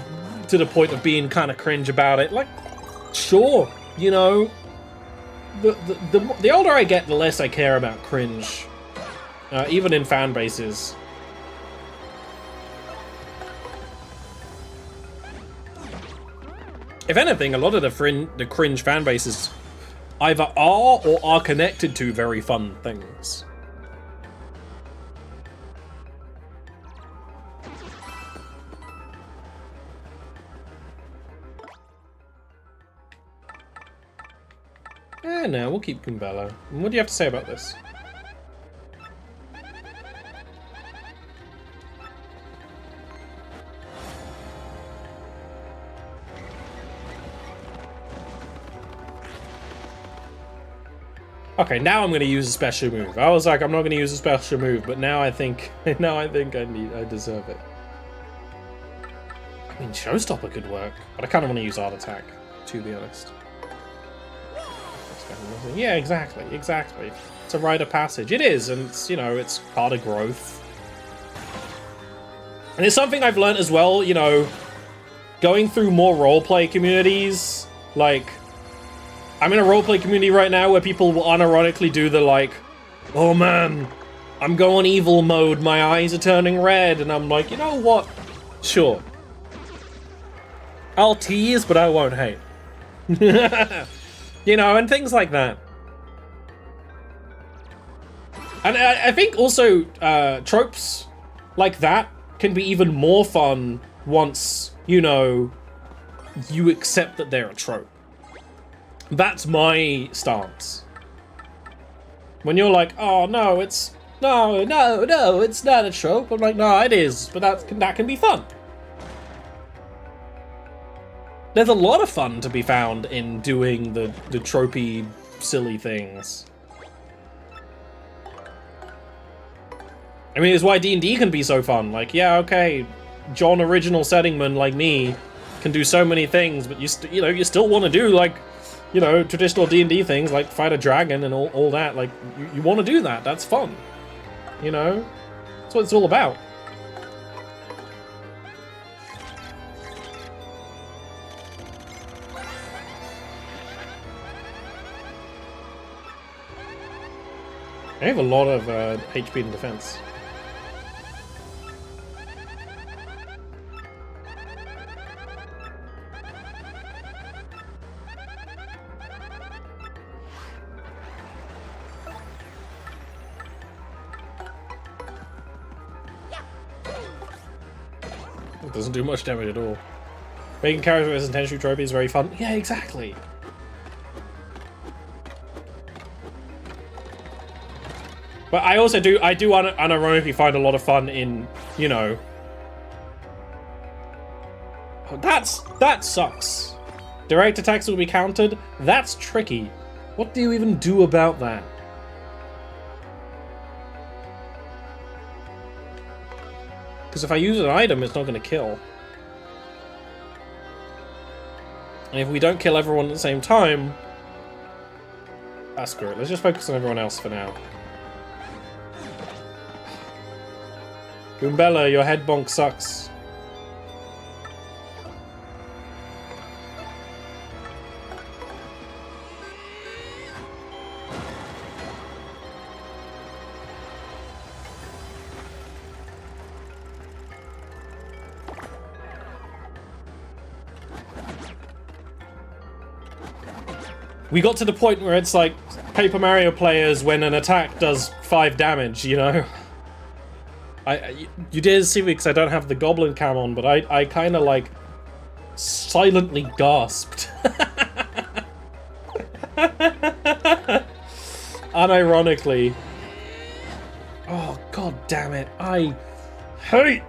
to the point of being kind of cringe about it. Like, sure, you know, the older I get, the less I care about cringe, even in fan bases. If anything, a lot of the cringe fan bases either are or are connected to very fun things. No, we'll keep Kumbella. What do you have to say about this? Okay, now I'm going to use a special move. I was like, I'm not going to use a special move, but now I think, I deserve it. I mean, Showstopper could work, but I kind of want to use Art Attack, to be honest. Yeah, exactly. It's a rite of passage. It is, and it's, you know, it's part of growth. And it's something I've learned as well, you know, going through more roleplay communities, like, I'm in a roleplay community right now where people will unironically do the like, oh man, I'm going evil mode, my eyes are turning red, and I'm like, you know what? Sure. I'll tease, but I won't hate. You know, and things like that. And I think also tropes like that can be even more fun once, you know, you accept that they're a trope. That's my stance. When you're like, oh no, it's no, it's not a trope. I'm like, no, it is, but that can be fun. There's a lot of fun to be found in doing the tropey, silly things. I mean, it's why D&D can be so fun. Like, yeah, okay, John original settingman like me can do so many things, but you still want to do like, you know, traditional D&D things like fight a dragon and all that. Like, you want to do that. That's fun. You know? That's what it's all about. I have a lot of HP in defense. It doesn't do much damage at all. Making characters as intentional trophy is very fun. Yeah, exactly. But I also do unironically find a lot of fun in, you know... That sucks. Direct attacks will be countered? That's tricky. What do you even do about that? Because if I use an item, it's not going to kill. And if we don't kill everyone at the same time... Ah, screw it. Let's just focus on everyone else for now. Goombella, your head bonk sucks. We got to the point where it's like Paper Mario players when an attack does 5 damage, you know? You didn't see me because I don't have the goblin cam on, but I kind of like silently gasped. Unironically. Oh, god damn it. I hate...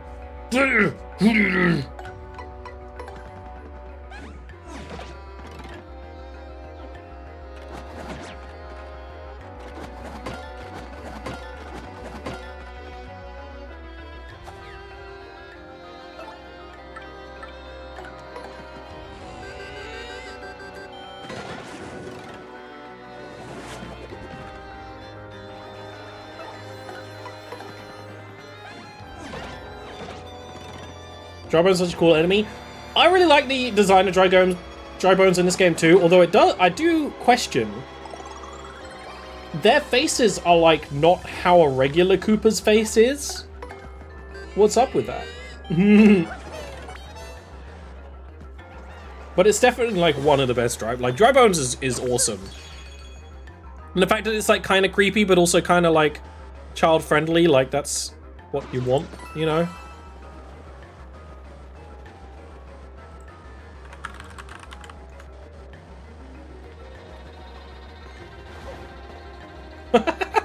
Drybone's such a cool enemy. I really like the design of Drybones in this game too, although I do question. Their faces are like not how a regular Koopa's face is. What's up with that? But it's definitely like one of the best Drybones is awesome. And the fact that it's like kind of creepy, but also kind of like child friendly, like that's what you want, you know?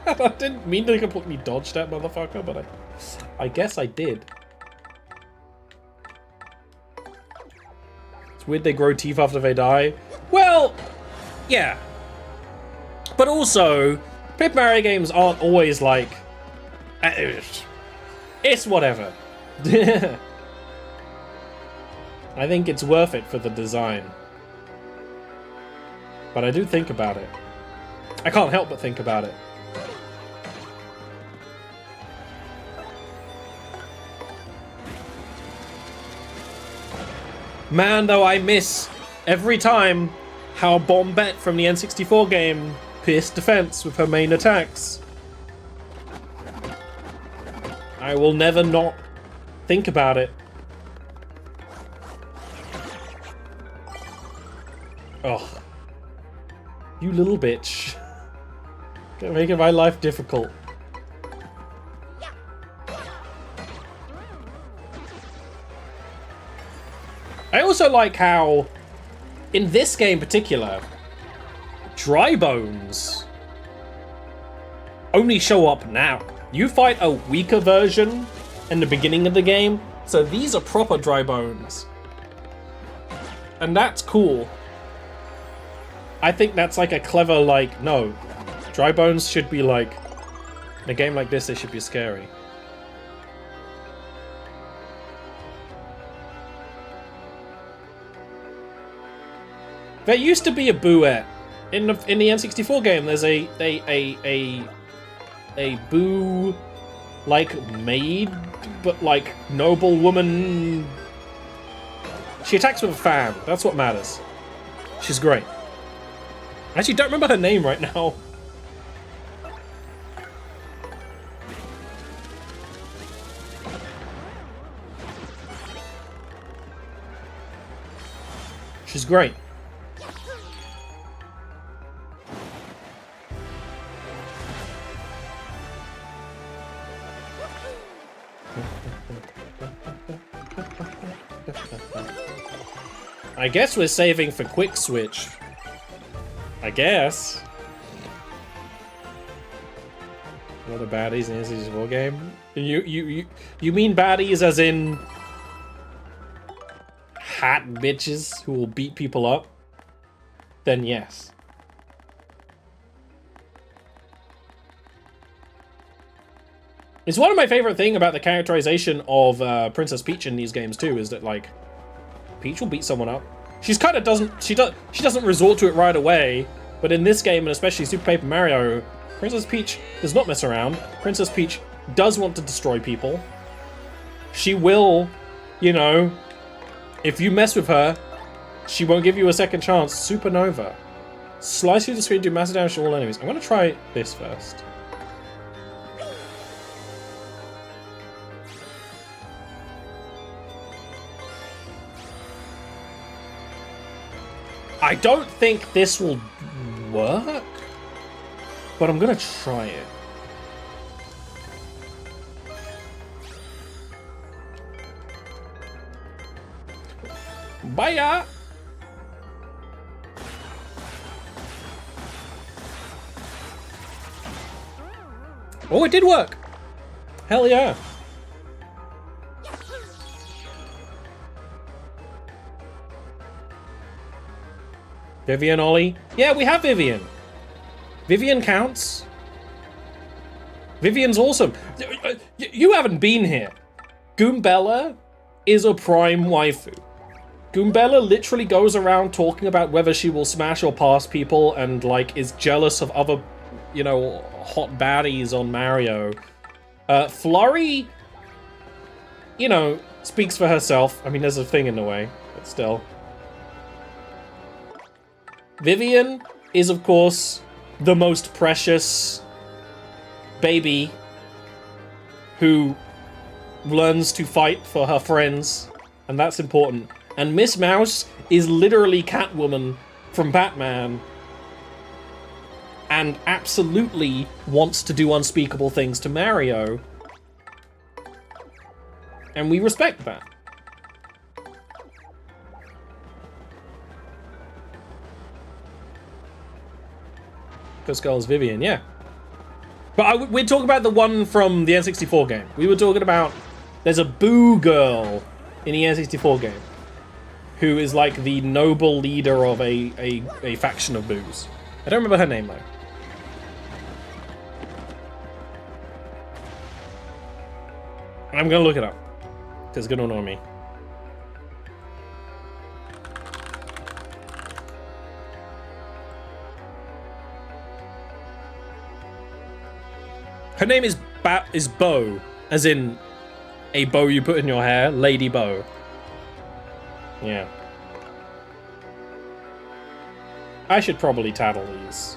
I didn't mean to completely dodge that motherfucker, but I guess I did. It's weird they grow teeth after they die. Well, yeah. But also, Paper Mario games aren't always like... It's whatever. I think it's worth it for the design. But I do think about it. I can't help but think about it. Man, though, I miss every time how Bombette from the N64 game pierced defense with her main attacks. I will never not think about it. Oh. You little bitch. You're making my life difficult. I also like how, in this game in particular, dry bones only show up now. You fight a weaker version in the beginning of the game, so these are proper dry bones. And that's cool. I think that's like a clever, like, no. Dry bones should be like, in a game like this, they should be scary. There used to be a Booette. In the N64 game, there's a Boo, like, maid, but like, noble woman. She attacks with a fan. That's what matters. She's great. I actually don't remember her name right now. She's great. I guess we're saving for quick switch. I guess. What are baddies in this war game? You mean baddies as in hat bitches who will beat people up? Then yes. It's one of my favorite things about the characterization of Princess Peach in these games too, is that like Peach will beat someone up. She's kind of she doesn't resort to it right away, but in this game and especially Super Paper Mario, Princess Peach does not mess around. Princess Peach does want to destroy people. She will, you know, if you mess with her, she won't give you a second chance. Supernova. Slice through the screen, do massive damage to all enemies. I'm gonna try this first. I don't think this will work, but I'm gonna try it. Bye-ya! Oh, it did work! Hell yeah! Vivian, Ollie? Yeah, we have Vivian. Vivian counts. Vivian's awesome. You haven't been here. Goombella is a prime waifu. Goombella literally goes around talking about whether she will smash or pass people and, like, is jealous of other, you know, hot baddies on Mario. Flurry, you know, speaks for herself. I mean, there's a thing in the way, but still. Vivian is, of course, the most precious baby who learns to fight for her friends, and that's important. And Miss Mouse is literally Catwoman from Batman and absolutely wants to do unspeakable things to Mario. And we respect that. This girl's Vivian, yeah. But we're talking about the one from the N64 game. We were talking about, there's a Boo girl in the N64 game who is like the noble leader of a faction of Boos. I don't remember her name though. I'm gonna look it up, because it's gonna annoy me. Her name is Bo, as in a bow you put in your hair, Lady Bo. Yeah. I should probably tattle these.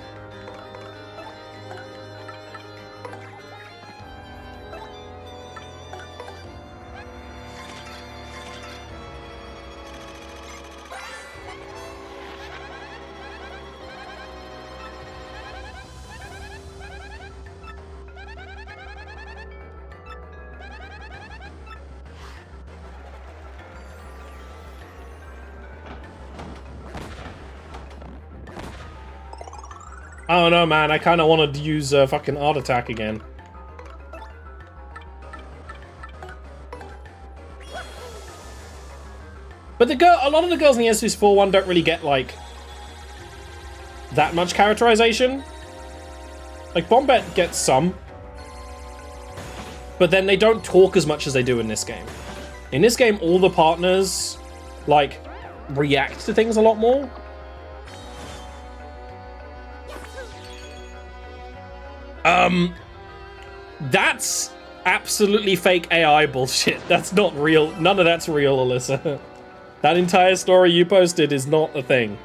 I don't know, man. I kind of want to use fucking art attack again. But a lot of the girls in the S4 one don't really get like that much characterization. Like Bombette gets some, but then they don't talk as much as they do in this game. In this game, all the partners like react to things a lot more. That's absolutely fake AI bullshit. That's not real. None of that's real, Alyssa. That entire story you posted is not a thing.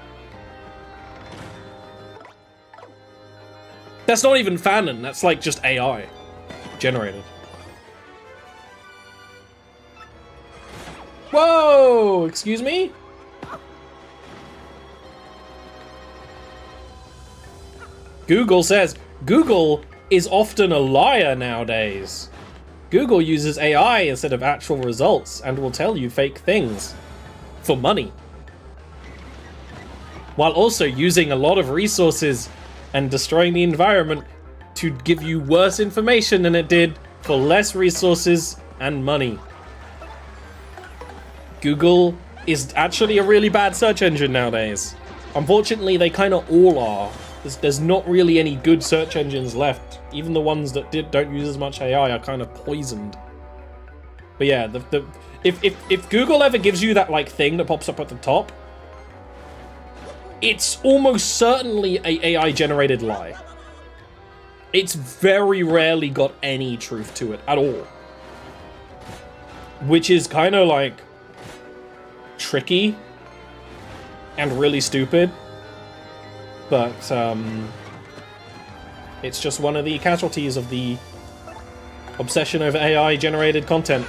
That's not even fanon. That's like just AI generated. Whoa! Excuse me? Google says, Google is often a liar nowadays. Google uses AI instead of actual results and will tell you fake things for money, while also using a lot of resources and destroying the environment to give you worse information than it did for less resources and money. Google is actually a really bad search engine nowadays. Unfortunately, they kind of all are. There's not really any good search engines left. Even the ones that don't use as much AI are kind of poisoned. But yeah, if Google ever gives you that like thing that pops up at the top, it's almost certainly a AI generated lie. It's very rarely got any truth to it at all, which is kind of like tricky and really stupid. But it's just one of the casualties of the obsession over AI-generated content.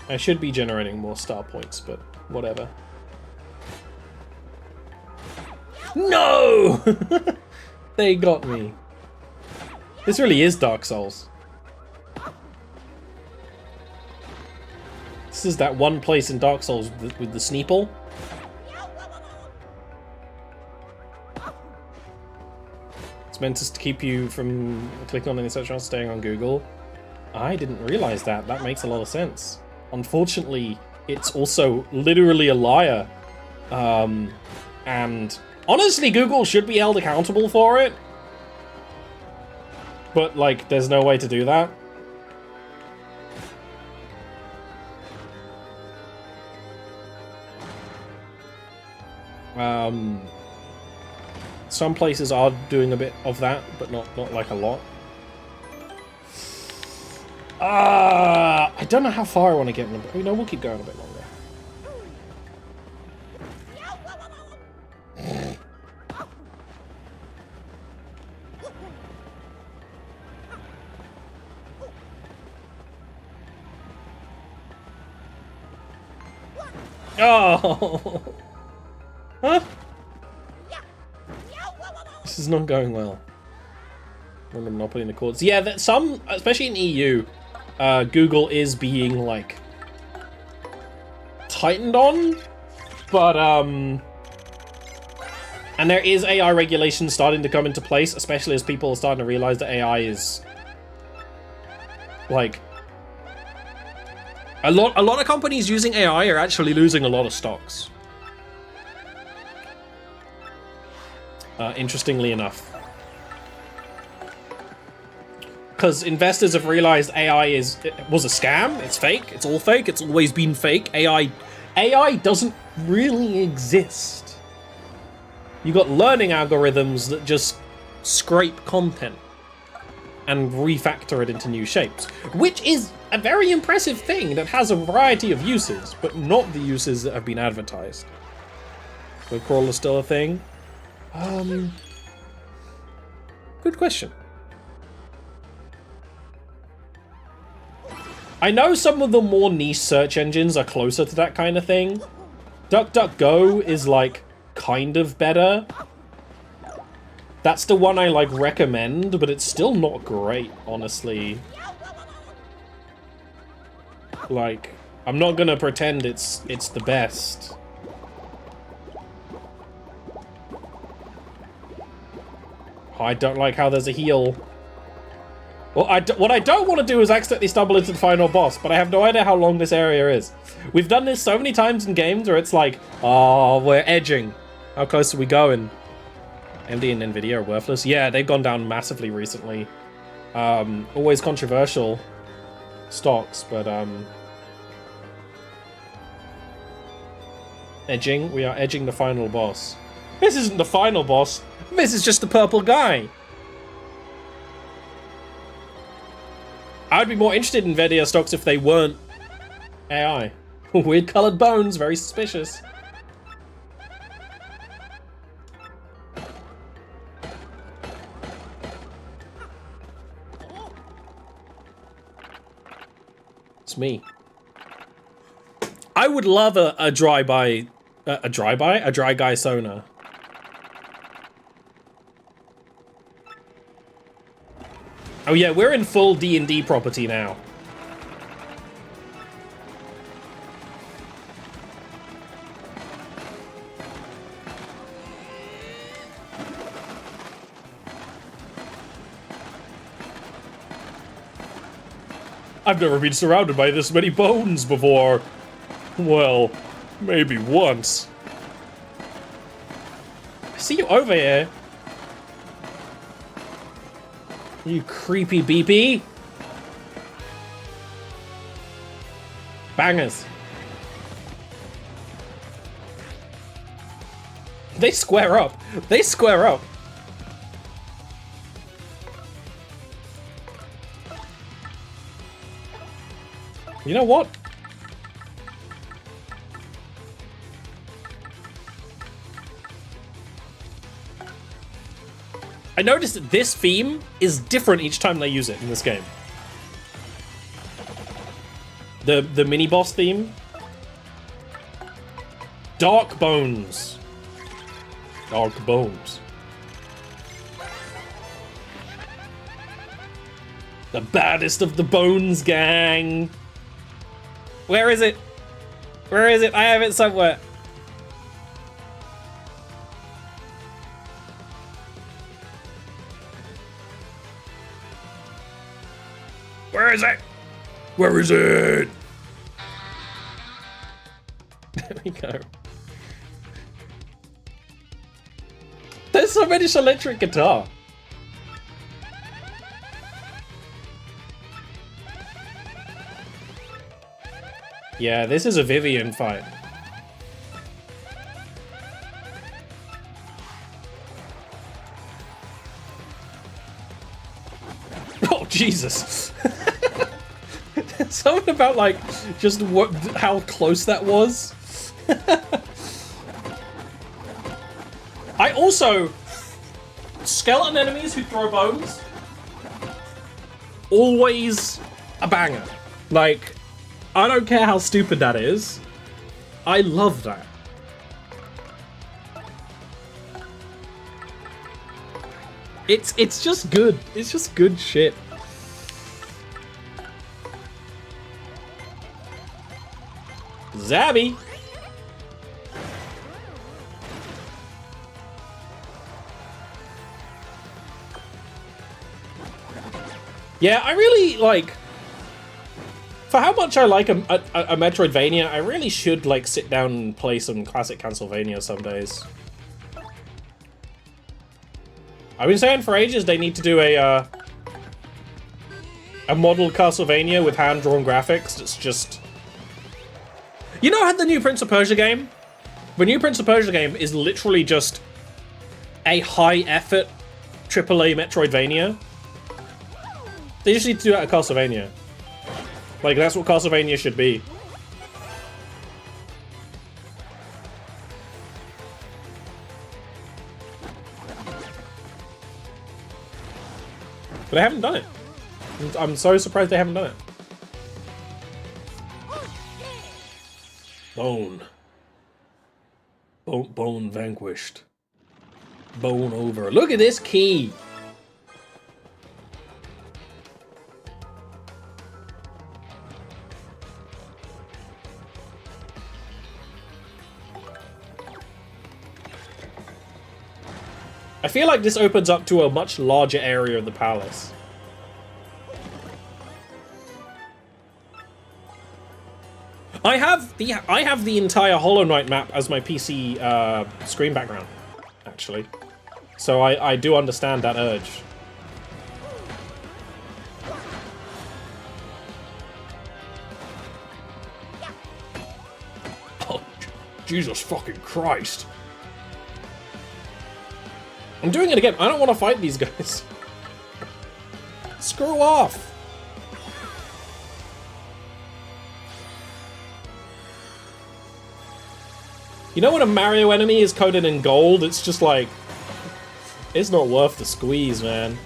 I should be generating more star points, but whatever. No! They got me. This really is Dark Souls. This is that one place in Dark Souls with the Sneeple. It's meant to keep you from clicking on any search or staying on Google. I didn't realize that. That makes a lot of sense. Unfortunately, it's also literally a liar. And honestly, Google should be held accountable for it. But, like, there's no way to do that. Some places are doing a bit of that, but not like a lot. I don't know how far I want to get in a bit. You know, we'll keep going a bit longer. Oh! Huh? This is not going well. Remember not putting the chords. Yeah, that some, especially in EU, Google is being, like, tightened on, but, and there is AI regulation starting to come into place, especially as people are starting to realize that AI is, like, a lot of companies using AI are actually losing a lot of stocks. Interestingly enough. Because investors have realized AI was a scam, it's fake, it's all fake, it's always been fake. AI doesn't really exist. You got learning algorithms that just scrape content and refactor it into new shapes, which is a very impressive thing that has a variety of uses, but not the uses that have been advertised. So crawler's still a thing? Good question. I know some of the more niche search engines are closer to that kind of thing. DuckDuckGo is like kind of better. That's the one I like recommend, but it's still not great, honestly. Like, I'm not gonna pretend it's the best. I don't like how there's a heal. Well, what I don't want to do is accidentally stumble into the final boss, but I have no idea how long this area is. We've done this so many times in games where it's like, oh, we're edging. How close are we going? AMD and Nvidia are worthless. Yeah, they've gone down massively recently. Always controversial stocks, but edging. We are edging the final boss. This isn't the final boss. This is just the purple guy. I'd be more interested in Nvidia stocks if they weren't AI. Weird colored bones, very suspicious. It's me. I would love a dry guy Sona. Oh yeah, we're in full D&D property now. I've never been surrounded by this many bones before. Well, maybe once. I see you over here. You creepy beepy. Bangers. They square up. They square up. You know what? I noticed that this theme is different each time they use it in this game. The mini boss theme. Dark Bones. Dark Bones. The baddest of the Bones gang. Where is it? Where is it? I have it somewhere. Where is it? Where is it? There we go. There's so many electric guitar. Yeah, this is a Vivian fight. Oh, Jesus. Something about, like, just how close that was. I also... skeleton enemies who throw bones. Always a banger. Like, I don't care how stupid that is. I love that. It's just good. It's just good shit. Zabby. Yeah, I really like. For how much I like a Metroidvania, I really should like sit down and play some classic Castlevania some days. I've been saying for ages they need to do a model Castlevania with hand-drawn graphics. It's just, you know, I had the new Prince of Persia game. The new Prince of Persia game is literally just a high-effort AAA Metroidvania. They just need to do that at Castlevania. Like, that's what Castlevania should be. But they haven't done it. I'm so surprised they haven't done it. Bone. Bone vanquished. Bone over. Look at this key! I feel like this opens up to a much larger area of the palace. I have the entire Hollow Knight map as my PC screen background, actually. So I do understand that urge. Oh, Jesus fucking Christ. I'm doing it again. I don't want to fight these guys. Screw off. You know when a Mario enemy is coated in gold, it's just like... It's not worth the squeeze, man.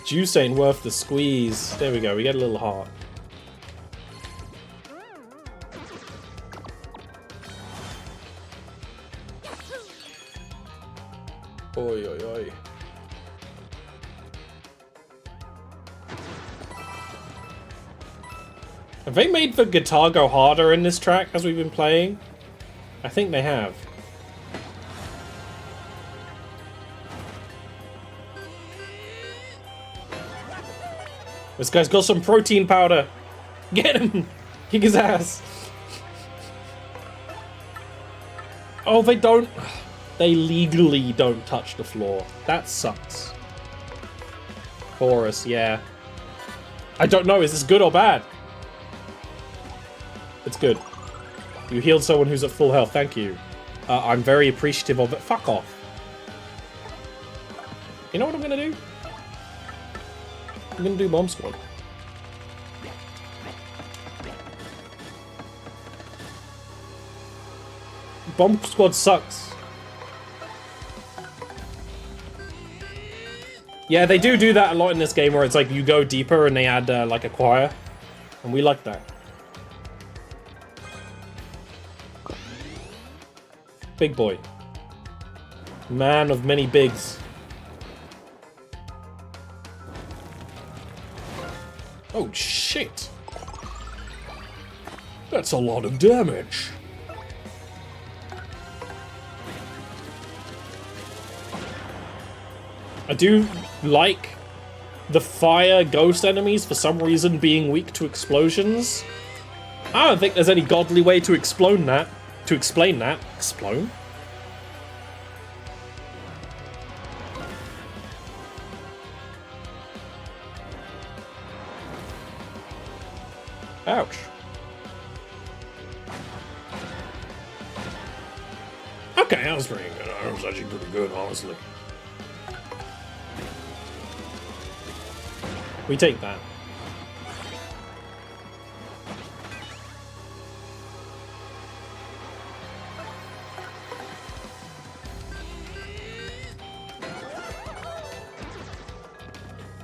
Juice ain't worth the squeeze. There we go, we get a little heart. Oi, oi, oi. Have they made the guitar go harder in this track as we've been playing? I think they have. This guy's got some protein powder. Get him! Kick his ass. Oh, they don't... They legally don't touch the floor. That sucks. Chorus, yeah. I don't know, is this good or bad? It's good. You healed someone who's at full health, thank you. I'm very appreciative of it. Fuck off. You know what I'm gonna do? I'm gonna do Bomb Squad. Bomb Squad sucks. Yeah, they do that a lot in this game where it's like you go deeper and they add like a choir. And we like that. Big boy. Man of many bigs. Oh shit! That's a lot of damage. I do like the fire ghost enemies for some reason being weak to explosions. I don't think there's any godly way to explain that. Explode? Ouch. Okay, that was pretty good. That was actually pretty good, honestly. We take that.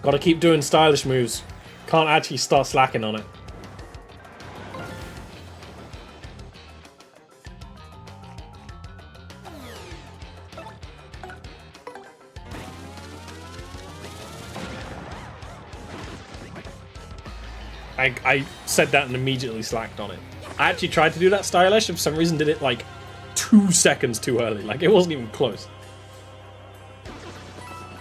Gotta keep doing stylish moves. Can't actually start slacking on it. I said that and immediately slacked on it. I actually tried to do that stylish and for some reason did it like 2 seconds too early. Like it wasn't even close.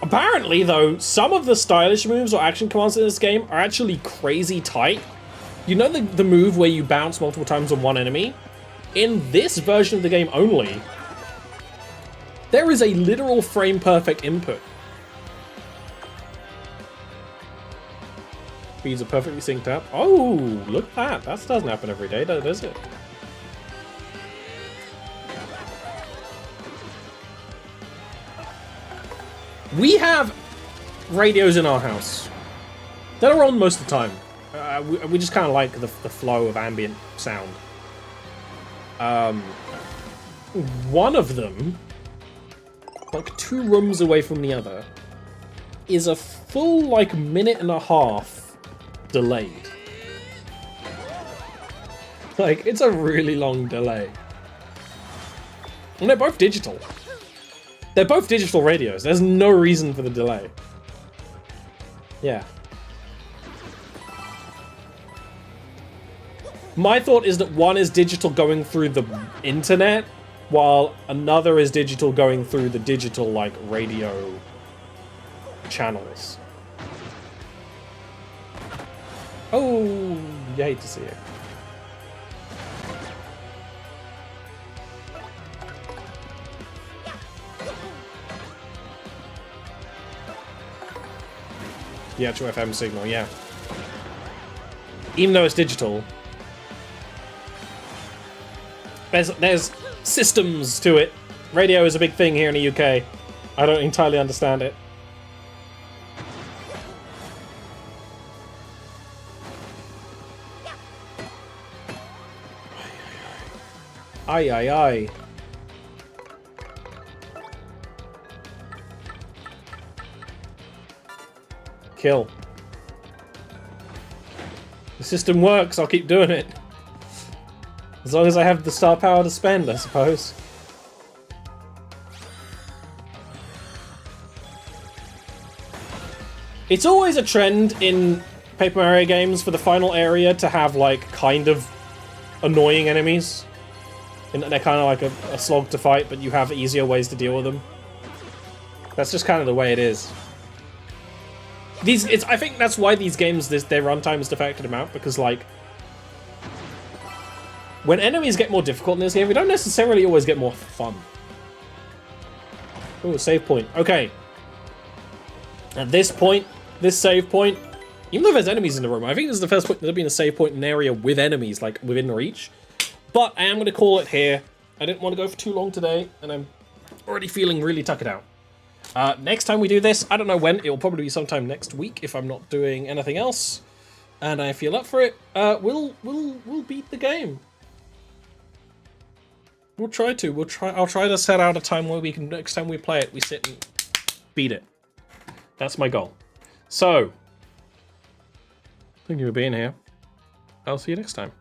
Apparently though, some of the stylish moves or action commands in this game are actually crazy tight. You know the move where you bounce multiple times on one enemy? In this version of the game only, there is a literal frame perfect input. Speeds are perfectly synced up. Oh, look at that. That doesn't happen every day, does it? We have radios in our house that are on most of the time. We just kind of like the flow of ambient sound. One of them, like 2 rooms away from the other, is a full, like, minute and a half delayed. Like, it's a really long delay. And they're both digital. They're both digital radios. There's no reason for the delay. Yeah. My thought is that one is digital going through the internet, while another is digital going through the digital, like, radio channels. Oh, you hate to see it. The actual FM signal, yeah. Even though it's digital, there's systems to it. Radio is a big thing here in the UK. I don't entirely understand it. Aye, aye, aye. Kill. The system works, I'll keep doing it. As long as I have the star power to spend, I suppose. It's always a trend in Paper Mario games for the final area to have, like, kind of annoying enemies. And they're kind of like a slog to fight, but you have easier ways to deal with them. That's just kind of the way it is. I think that's why these games, their runtime is the factored amount, because, like, when enemies get more difficult in this game, we don't necessarily always get more fun. Ooh, save point. Okay. At this point, this save point, even though there's enemies in the room, I think this is the first point there's been a save point in an area with enemies, like, within reach. But I am going to call it here. I didn't want to go for too long today, and I'm already feeling really tuckered out. Next time we do this, I don't know when, it will probably be sometime next week if I'm not doing anything else, and I feel up for it. We'll beat the game. We'll try to. I'll try to set out a time where we can, next time we play it, we sit and beat it. That's my goal. So, thank you for being here. I'll see you next time.